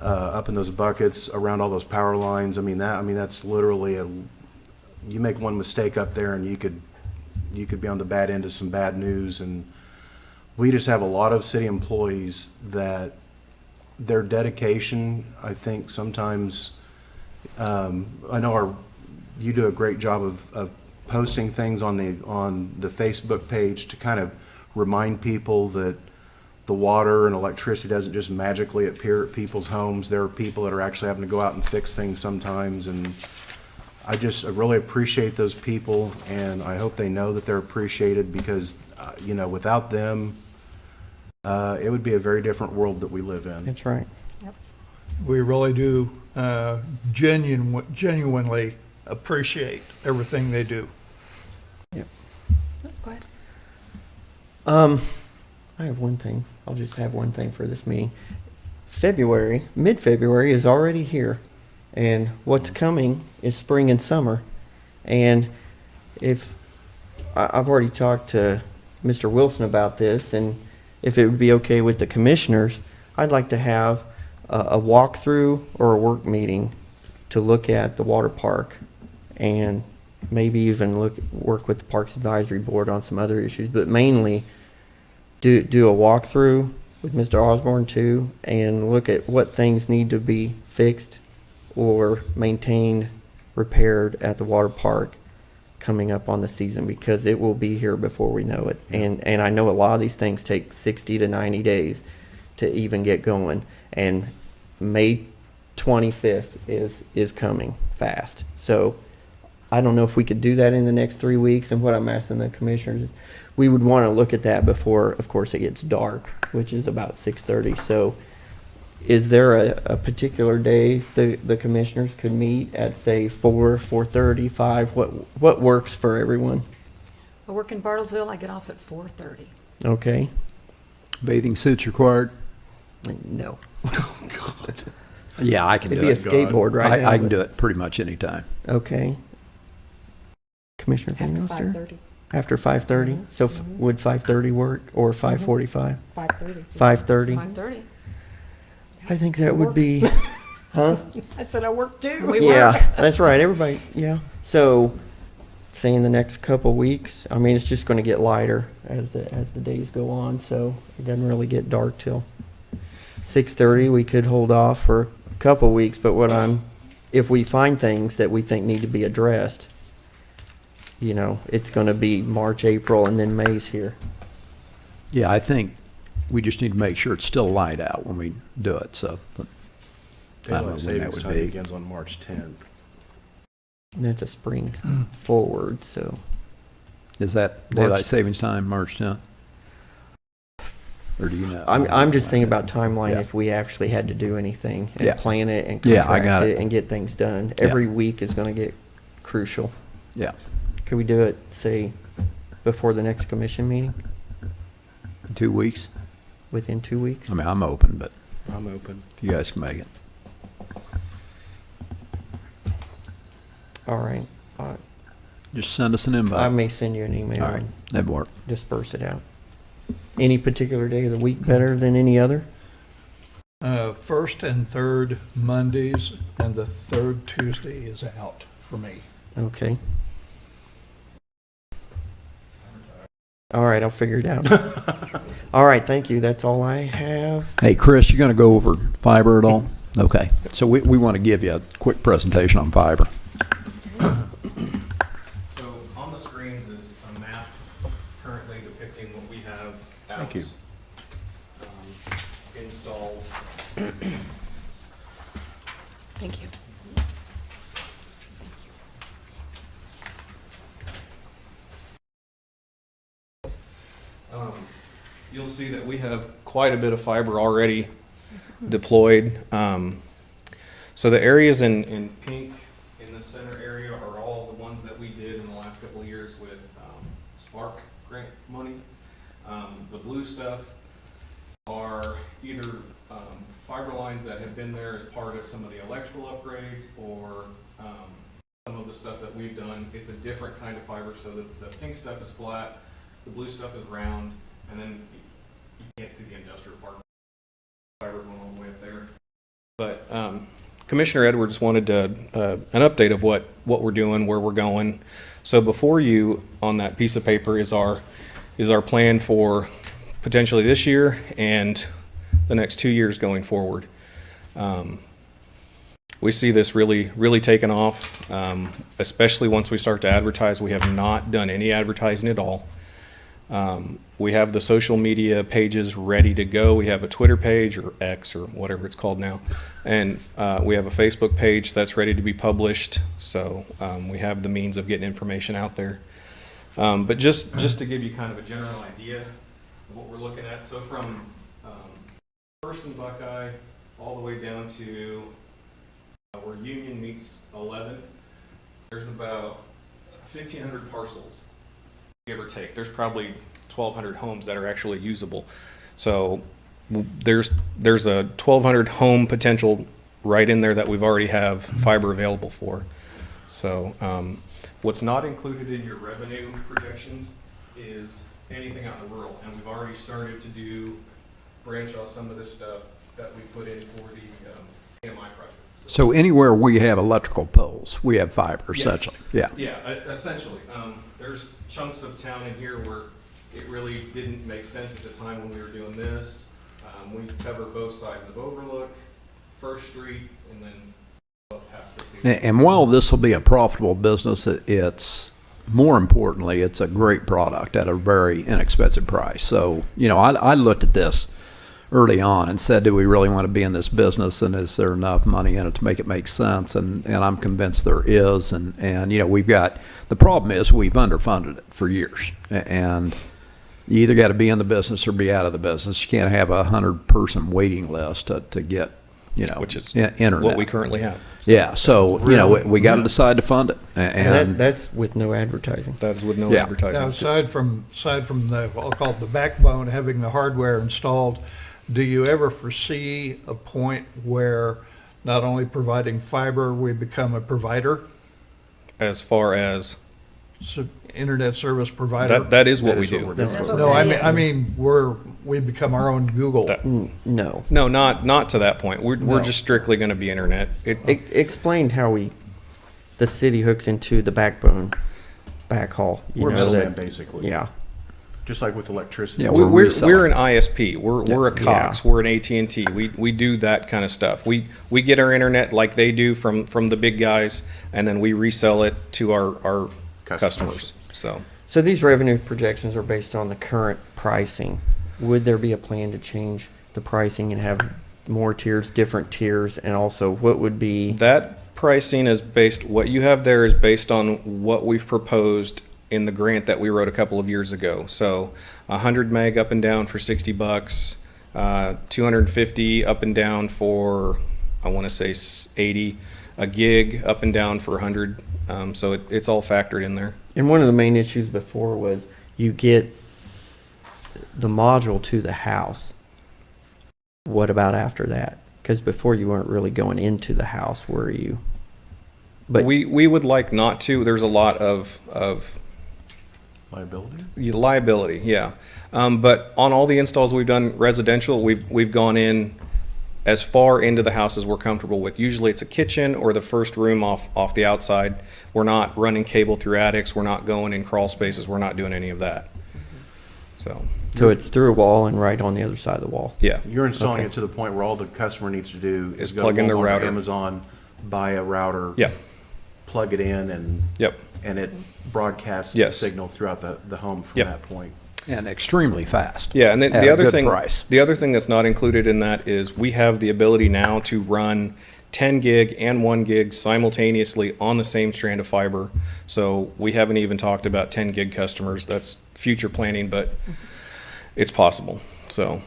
[SPEAKER 10] up in those buckets around all those power lines. That's literally you make one mistake up there and you could be on the bad end of some bad news. And we just have a lot of city employees that their dedication, I think sometimes, I know you do a great job of posting things on the Facebook page to kind of remind people that the water and electricity doesn't just magically appear at people's homes. There are people that are actually having to go out and fix things sometimes, and I really appreciate those people, and I hope they know that they're appreciated because, without them, it would be a very different world that we live in.
[SPEAKER 4] That's right.
[SPEAKER 1] We really do genuinely appreciate everything they do.
[SPEAKER 3] Go ahead.
[SPEAKER 4] I have one thing. I'll just have one thing for this meeting. Mid-February is already here, and what's coming is spring and summer. And I've already talked to Mr. Wilson about this, and if it would be okay with the commissioners, I'd like to have a walkthrough or a work meeting to look at the water park, and maybe even work with the Parks Advisory Board on some other issues, but mainly do a walkthrough with Mr. Osborne too, and look at what things need to be fixed or maintained, repaired at the water park coming up on the season, because it will be here before we know it. And I know a lot of these things take 60 to 90 days to even get going. And May 25th is coming fast. So I don't know if we could do that in the next 3 weeks. And what I'm asking the commissioners is, we would want to look at that before, of course, it gets dark, which is about 6:30. So is there a particular day the commissioners could meet at, say, 4, 4:30, 5? What works for everyone?
[SPEAKER 3] I work in Bartlesville, I get off at 4:30.
[SPEAKER 4] Okay.
[SPEAKER 9] Bathing suits required?
[SPEAKER 4] No.
[SPEAKER 9] Yeah, I can do
[SPEAKER 4] It'd be a
[SPEAKER 9] it.
[SPEAKER 4] skateboard right now.
[SPEAKER 9] I can
[SPEAKER 4] but-
[SPEAKER 9] do it pretty much anytime.
[SPEAKER 4] Okay. Commissioner
[SPEAKER 7] After
[SPEAKER 4] Van Oster?
[SPEAKER 7] 5:30.
[SPEAKER 4] After 5:30? So would 5:30 work, or 5:45?
[SPEAKER 7] 5:30.
[SPEAKER 4] 5:30?
[SPEAKER 3] 5:30.
[SPEAKER 4] I think that would be, huh?
[SPEAKER 7] I said I work too.
[SPEAKER 3] We work.
[SPEAKER 4] Yeah, that's right, everybody, yeah. So, say in the next couple weeks, I mean, it's just gonna get lighter as the days go on, so it doesn't really get dark till 6:30. We could hold off for a couple weeks, but if we find things that we think need to be addressed, you know, it's gonna be March, April, and then May's here.
[SPEAKER 9] Yeah, I think we just need to make sure it's still light out when we do it, so. I don't know
[SPEAKER 10] Daylight
[SPEAKER 9] when that
[SPEAKER 10] savings
[SPEAKER 9] would
[SPEAKER 10] time
[SPEAKER 9] be.
[SPEAKER 10] begins on March 10th.
[SPEAKER 4] And that's a spring forward, so.
[SPEAKER 9] Is that
[SPEAKER 4] March-
[SPEAKER 9] daylight savings time, March 10th? Or do you know?
[SPEAKER 4] I'm just thinking about timeline
[SPEAKER 9] Yeah.
[SPEAKER 4] if we actually had to do anything and
[SPEAKER 9] Yeah.
[SPEAKER 4] plan it and
[SPEAKER 9] Yeah, I
[SPEAKER 4] contract
[SPEAKER 9] got
[SPEAKER 4] it
[SPEAKER 9] it.
[SPEAKER 4] and get things done.
[SPEAKER 9] Yeah.
[SPEAKER 4] Every week is gonna get crucial.
[SPEAKER 9] Yeah,
[SPEAKER 4] Could we do it, say, before the next commission meeting,
[SPEAKER 9] 2 weeks.
[SPEAKER 4] within 2 weeks?
[SPEAKER 9] I mean, I'm open, but
[SPEAKER 10] I'm open.
[SPEAKER 9] if you guys can make it.
[SPEAKER 4] All right.
[SPEAKER 9] Just send us an
[SPEAKER 4] I
[SPEAKER 9] invite.
[SPEAKER 4] may send you an email
[SPEAKER 9] All right,
[SPEAKER 4] and
[SPEAKER 9] that'd work.
[SPEAKER 4] disperse it out. Any particular day of the week better than any other?
[SPEAKER 1] First and third Mondays, and the third Tuesday is out for me.
[SPEAKER 4] Okay. All right, I'll figure it out. All right, thank you. That's all I have.
[SPEAKER 9] Hey, Chris, you gonna go over fiber at all? Okay, so we want to give you a quick presentation on fiber.
[SPEAKER 11] So on the screens is a map currently depicting what we have out.
[SPEAKER 10] Thank you.
[SPEAKER 11] Installed.
[SPEAKER 3] Thank you.
[SPEAKER 11] You'll see that we have quite a bit of fiber already deployed. So the areas in pink in the center area are all the ones that we did in the last couple of years with Spark grant money. The blue stuff are either fiber lines that have been there as part of some of the electrical upgrades, or some of the stuff that we've done. It's a different kind of fiber, so the pink stuff is flat, the blue stuff is round, and then you can't see the industrial park fiber going all the way up there. But Commissioner Edwards wanted an update of what we're doing, where we're going. So before you on that piece of paper is our plan for potentially this year and the next 2 years going forward. We see this really taking off, especially once we start to advertise. We have not done any advertising at all. We have the social media pages ready to go. We have a Twitter page, or X, or whatever it's called now. And we have a Facebook page that's ready to be published. So we have the means of getting information out there. But just to give you kind of a general idea of what we're looking at. So from First and Buckeye all the way down to where Union meets 11th, there's about 1,500 parcels, give or take. There's probably 1,200 homes that are actually usable. So there's a 1,200 home potential right in there that we've already have fiber available for. So what's not included in your revenue projections is anything out in the rural. And we've already started to branch off some of this stuff that we put in for the AMI project.
[SPEAKER 9] So anywhere we have electrical poles, we have fiber,
[SPEAKER 11] Yes.
[SPEAKER 9] essentially. Yeah.
[SPEAKER 11] Yeah, essentially. There's chunks of town in here where it really didn't make sense at the time when we were doing this. We cover both sides of Overlook, First Street, and then up past the city.
[SPEAKER 9] And while this will be a profitable business, it's more importantly, it's a great product at a very inexpensive price. So, I looked at this early on and said, do we really want to be in this business, and is there enough money in it to make it make sense? And I'm convinced there is. And the problem is we've underfunded it for years. And you either got to be in the business or be out of the business. You can't have a 100-person waiting list to get,
[SPEAKER 11] Which is
[SPEAKER 9] internet.
[SPEAKER 11] what we currently have.
[SPEAKER 9] Yeah, so, we got to decide to fund it. And
[SPEAKER 4] That's with no advertising.
[SPEAKER 11] That's with no
[SPEAKER 9] Yeah.
[SPEAKER 11] advertising.
[SPEAKER 1] Now, aside from the, I'll call it the backbone, having the hardware installed, do you ever foresee a point where not only providing fiber, we become a provider,
[SPEAKER 11] As far as,
[SPEAKER 1] internet service provider?
[SPEAKER 11] that is what
[SPEAKER 10] That
[SPEAKER 11] we
[SPEAKER 10] is what
[SPEAKER 11] do.
[SPEAKER 10] we're doing.
[SPEAKER 3] That's what
[SPEAKER 1] No,
[SPEAKER 3] that
[SPEAKER 1] I
[SPEAKER 3] is.
[SPEAKER 1] mean, we become our own Google.
[SPEAKER 11] That-
[SPEAKER 4] No.
[SPEAKER 11] No, not to that point. We're
[SPEAKER 1] No.
[SPEAKER 11] just strictly going to be internet.
[SPEAKER 4] Explain how the city hooks into the backbone backhaul.
[SPEAKER 10] We're
[SPEAKER 4] know,
[SPEAKER 10] middleman,
[SPEAKER 4] that-
[SPEAKER 10] basically.
[SPEAKER 4] Yeah.
[SPEAKER 10] Just like with electricity.
[SPEAKER 9] Yeah,
[SPEAKER 11] We're
[SPEAKER 9] reselling.
[SPEAKER 11] an ISP. We're a Cox. We're an AT&T. We do that kind of stuff. We get our internet like they do from the big guys, and then we resell it to our customers.
[SPEAKER 4] So these revenue projections are based on the current pricing. Would there be a plan to change the pricing and have more tiers, different tiers, and also what would be?
[SPEAKER 11] That pricing is based, what you have there is based on what we've proposed in the grant that we wrote a couple of years ago. So 100 meg up and down for $60, 250 up and down for, I want to say 80, a gig up and down for 100. So it's all factored in there.
[SPEAKER 4] And one of the main issues before was you get the module to the house. What about after that? Because before you weren't really going into the house, were you? But
[SPEAKER 11] We would like not to. There's a lot of
[SPEAKER 10] Liability?
[SPEAKER 11] liability, yeah. But on all the installs we've done residential, we've gone in as far into the house as we're comfortable with. Usually it's a kitchen or the first room off the outside. We're not running cable through attics. We're not going in crawl spaces. We're not doing any of that. So,
[SPEAKER 4] it's through a wall and right on the other side of the wall.
[SPEAKER 11] yeah.
[SPEAKER 10] You're installing
[SPEAKER 4] Okay.
[SPEAKER 10] it to the point where all the customer needs to do
[SPEAKER 11] Is
[SPEAKER 10] is go
[SPEAKER 11] plug in
[SPEAKER 10] to
[SPEAKER 11] the
[SPEAKER 10] Walmart or
[SPEAKER 11] router.
[SPEAKER 10] Amazon, buy a router.
[SPEAKER 11] Yeah.
[SPEAKER 10] Plug it in
[SPEAKER 11] Yep.
[SPEAKER 10] and it broadcasts the
[SPEAKER 11] Yes.
[SPEAKER 10] signal throughout the home from
[SPEAKER 11] Yep.
[SPEAKER 10] that point.
[SPEAKER 9] And extremely fast.
[SPEAKER 11] Yeah, and
[SPEAKER 9] At
[SPEAKER 11] the
[SPEAKER 9] a
[SPEAKER 11] other
[SPEAKER 9] good
[SPEAKER 11] thing,
[SPEAKER 9] price.
[SPEAKER 11] the other thing that's not included in that is we have the ability now to run 10 gig and 1 gig simultaneously on the same strand of fiber. So we haven't even talked about 10 gig customers. That's future planning, but it's possible. So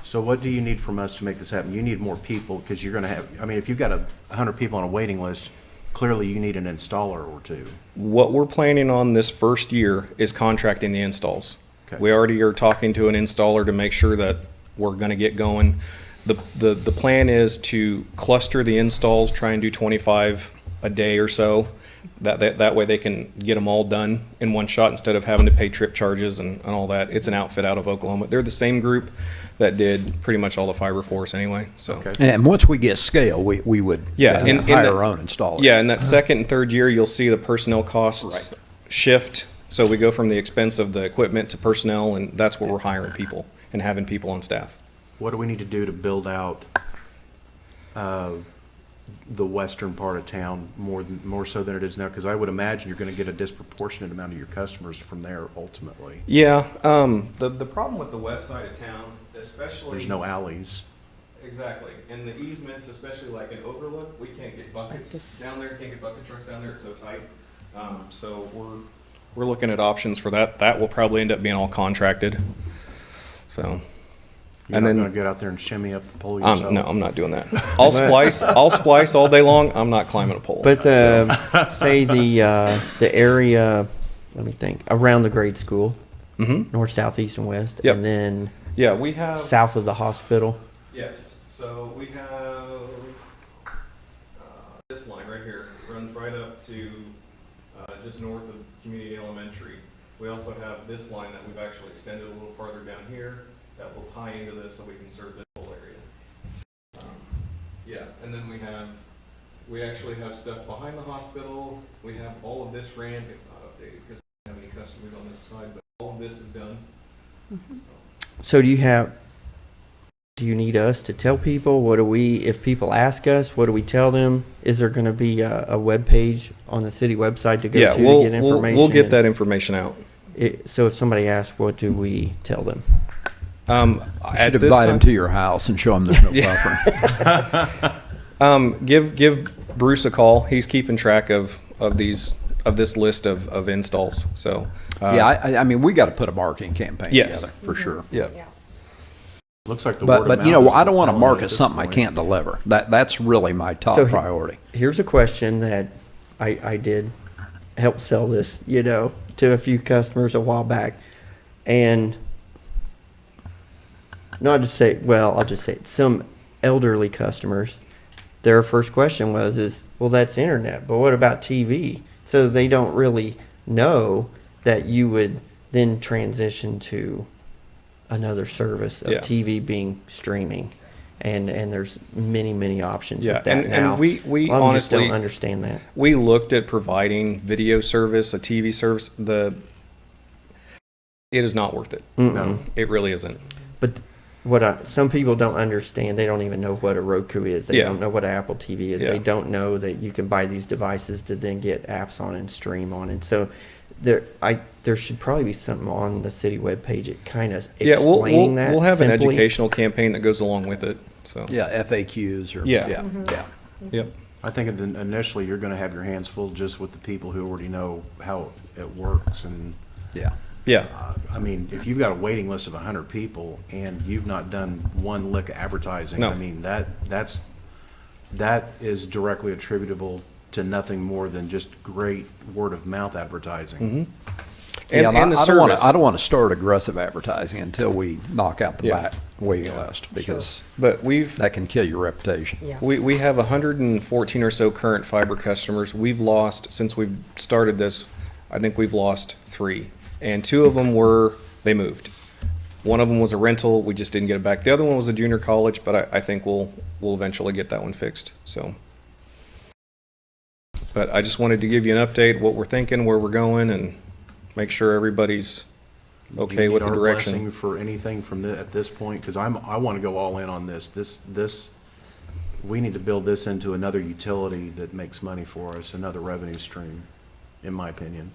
[SPEAKER 10] So what do you need from us to make this happen? You need more people because you're going to have, I mean, if you've got 100 people on a waiting list, clearly you need an installer or two.
[SPEAKER 11] what we're planning on this first year is contracting the installs.
[SPEAKER 10] Okay.
[SPEAKER 11] We already are talking to an installer to make sure that we're going to get going. The plan is to cluster the installs, try and do 25 a day or so. That way they can get them all done in one shot instead of having to pay trip charges and all that. It's an outfit out of Oklahoma. They're the same group that did pretty much all the fiber for us anyway, so.
[SPEAKER 10] Okay.
[SPEAKER 9] And once we get scale, we would
[SPEAKER 11] Yeah, in
[SPEAKER 9] hire
[SPEAKER 11] that-
[SPEAKER 9] our own installer.
[SPEAKER 11] Yeah, in that second and third year, you'll see the personnel costs shift. So we go from the expense of the equipment to personnel, and that's where we're hiring people and having people on staff.
[SPEAKER 10] What do we need to do to build out the western part of town more so than it is now? Because I would imagine you're going to get a disproportionate amount of your customers from there ultimately.
[SPEAKER 11] Yeah, the problem with the west side of town, especially.
[SPEAKER 10] There's no alleys.
[SPEAKER 11] Exactly, and the easements, especially like in Overlook, we can't get buckets down there, can't get bucket trucks down there, it's so tight. So we're looking at options for that. That will probably end up being all contracted, so.
[SPEAKER 10] You're
[SPEAKER 11] And
[SPEAKER 10] not
[SPEAKER 11] then-
[SPEAKER 10] going to get out there and shimmy up the pole yourself?
[SPEAKER 11] No, I'm not doing that. I'll splice all day long. I'm not climbing a pole.
[SPEAKER 4] But
[SPEAKER 11] So,
[SPEAKER 4] say the area, let me think, around the grade school, north, south, east, and west,
[SPEAKER 11] Yep.
[SPEAKER 4] and then
[SPEAKER 11] yeah, we have.
[SPEAKER 4] south of the hospital.
[SPEAKER 11] Yes, so we have this line right here. It runs right up to just north of Community Elementary. We also have this line that we've actually extended a little farther down here that will tie into this so we can serve this whole area. Yeah, and then we actually have stuff behind the hospital. We have all of this ran. It's not updated because we don't have any customers on this side, but All of this is done.
[SPEAKER 4] So do you need us to tell people? What do we, if people ask us, what do we tell them? Is there going to be a web page on the city website to go
[SPEAKER 11] Yeah,
[SPEAKER 4] to get
[SPEAKER 11] we'll
[SPEAKER 4] information?
[SPEAKER 11] get that information out.
[SPEAKER 4] So if somebody asks, what do we tell them?
[SPEAKER 11] At
[SPEAKER 9] Should
[SPEAKER 11] this
[SPEAKER 9] invite them
[SPEAKER 11] time,
[SPEAKER 9] to your house and show them there's no buffering.
[SPEAKER 11] give Bruce a call. He's keeping track of this list of installs. So
[SPEAKER 9] Yeah, I mean, we got to put a marketing campaign
[SPEAKER 11] Yes.
[SPEAKER 9] together, for sure.
[SPEAKER 11] yeah.
[SPEAKER 10] Looks like the word
[SPEAKER 9] But
[SPEAKER 10] of
[SPEAKER 9] you know,
[SPEAKER 10] mouth is
[SPEAKER 9] I don't want to
[SPEAKER 10] propelling it
[SPEAKER 9] market
[SPEAKER 10] at this
[SPEAKER 9] something I
[SPEAKER 10] point.
[SPEAKER 9] can't deliver. That's really my top
[SPEAKER 4] So he-
[SPEAKER 9] priority.
[SPEAKER 4] Here's a question that I did help sell this, to a few customers a while back. And not to say, well, I'll just say it, some elderly customers, their first question was, well, that's internet, but what about TV? So they don't really know that you would then transition to another service of
[SPEAKER 11] Yeah.
[SPEAKER 4] TV being streaming. And there's many options
[SPEAKER 11] Yeah,
[SPEAKER 4] with that
[SPEAKER 11] and
[SPEAKER 4] now.
[SPEAKER 11] we
[SPEAKER 4] A lot of them just
[SPEAKER 11] honestly-
[SPEAKER 4] don't understand that.
[SPEAKER 11] We looked at providing video service, a TV service. It is not worth it.
[SPEAKER 4] Mm-mm.
[SPEAKER 11] It really isn't.
[SPEAKER 4] But some people don't understand. They don't even know what a Roku is. They
[SPEAKER 11] Yeah.
[SPEAKER 4] don't know what an Apple TV is.
[SPEAKER 11] Yeah.
[SPEAKER 4] They don't know that you can buy these devices to then get apps on and stream on. And so there should probably be something on the city webpage that kind of
[SPEAKER 11] Yeah,
[SPEAKER 4] explaining that.
[SPEAKER 11] we'll have an
[SPEAKER 4] simply.
[SPEAKER 11] educational campaign that goes along with it. So
[SPEAKER 9] Yeah, FAQs or,
[SPEAKER 11] Yeah.
[SPEAKER 9] yeah.
[SPEAKER 11] Yep.
[SPEAKER 10] I think initially you're going to have your hands full just with the people who already know how it works. And
[SPEAKER 9] Yeah.
[SPEAKER 11] Yeah.
[SPEAKER 10] I mean, if you've got a waiting list of 100 people and you've not done one lick of advertising,
[SPEAKER 11] No.
[SPEAKER 10] I mean, that is directly attributable to nothing more than just great word of mouth advertising.
[SPEAKER 11] And,
[SPEAKER 9] Yeah,
[SPEAKER 11] and the
[SPEAKER 9] I don't want
[SPEAKER 11] service.
[SPEAKER 9] to. I don't want to start aggressive advertising until we knock out the
[SPEAKER 11] Yeah.
[SPEAKER 9] back waiting list, because
[SPEAKER 11] But
[SPEAKER 9] that can kill your reputation.
[SPEAKER 7] Yeah.
[SPEAKER 11] we have 114 or so current fiber customers. We've lost, since we've started this, I think we've lost 3. And 2 of them they moved. One of them was a rental, we just didn't get it back. The other one was a junior college, but I think we'll eventually get that one fixed, so. But I just wanted to give you an update, what we're thinking, where we're going, and make sure everybody's
[SPEAKER 10] Do you
[SPEAKER 11] okay with
[SPEAKER 10] need
[SPEAKER 11] the
[SPEAKER 10] our
[SPEAKER 11] direction.
[SPEAKER 10] blessing for anything from at this point? Because I want to go all in on this. We need to build this into another utility that makes money for us, another revenue stream, in my opinion.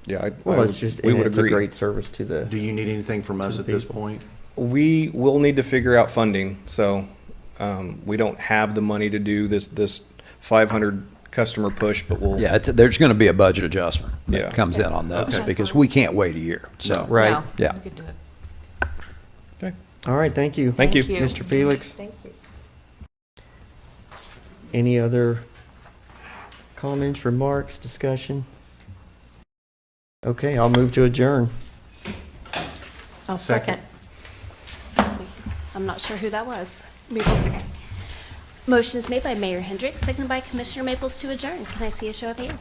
[SPEAKER 11] Yeah,
[SPEAKER 4] Well, it's just,
[SPEAKER 11] we
[SPEAKER 4] and
[SPEAKER 11] would
[SPEAKER 4] it's
[SPEAKER 11] agree.
[SPEAKER 4] a great service to the.
[SPEAKER 10] Do you need anything from us
[SPEAKER 4] To
[SPEAKER 10] at
[SPEAKER 4] the
[SPEAKER 10] this
[SPEAKER 4] people.
[SPEAKER 10] point?
[SPEAKER 11] We will need to figure out funding, so we don't have the money to do this 500 customer push, but we'll.
[SPEAKER 9] Yeah, there's going to be a budget adjustment that
[SPEAKER 11] Yeah.
[SPEAKER 9] comes in on this,
[SPEAKER 3] Okay.
[SPEAKER 9] because we can't wait a year. So
[SPEAKER 4] Right.
[SPEAKER 3] No,
[SPEAKER 9] Yeah.
[SPEAKER 3] we could do it.
[SPEAKER 11] Okay.
[SPEAKER 4] All right, thank you.
[SPEAKER 11] Thank you.
[SPEAKER 4] Mr. Felix.
[SPEAKER 7] Thank you.
[SPEAKER 4] Any other comments, remarks, discussion? Okay, I'll move to adjourn.
[SPEAKER 7] I'll
[SPEAKER 10] Second.
[SPEAKER 7] second.
[SPEAKER 5] I'm not sure who that was. Motion is made by Mayor Hendricks, seconded by Commissioner Maples to adjourn. Can I see a show of hands?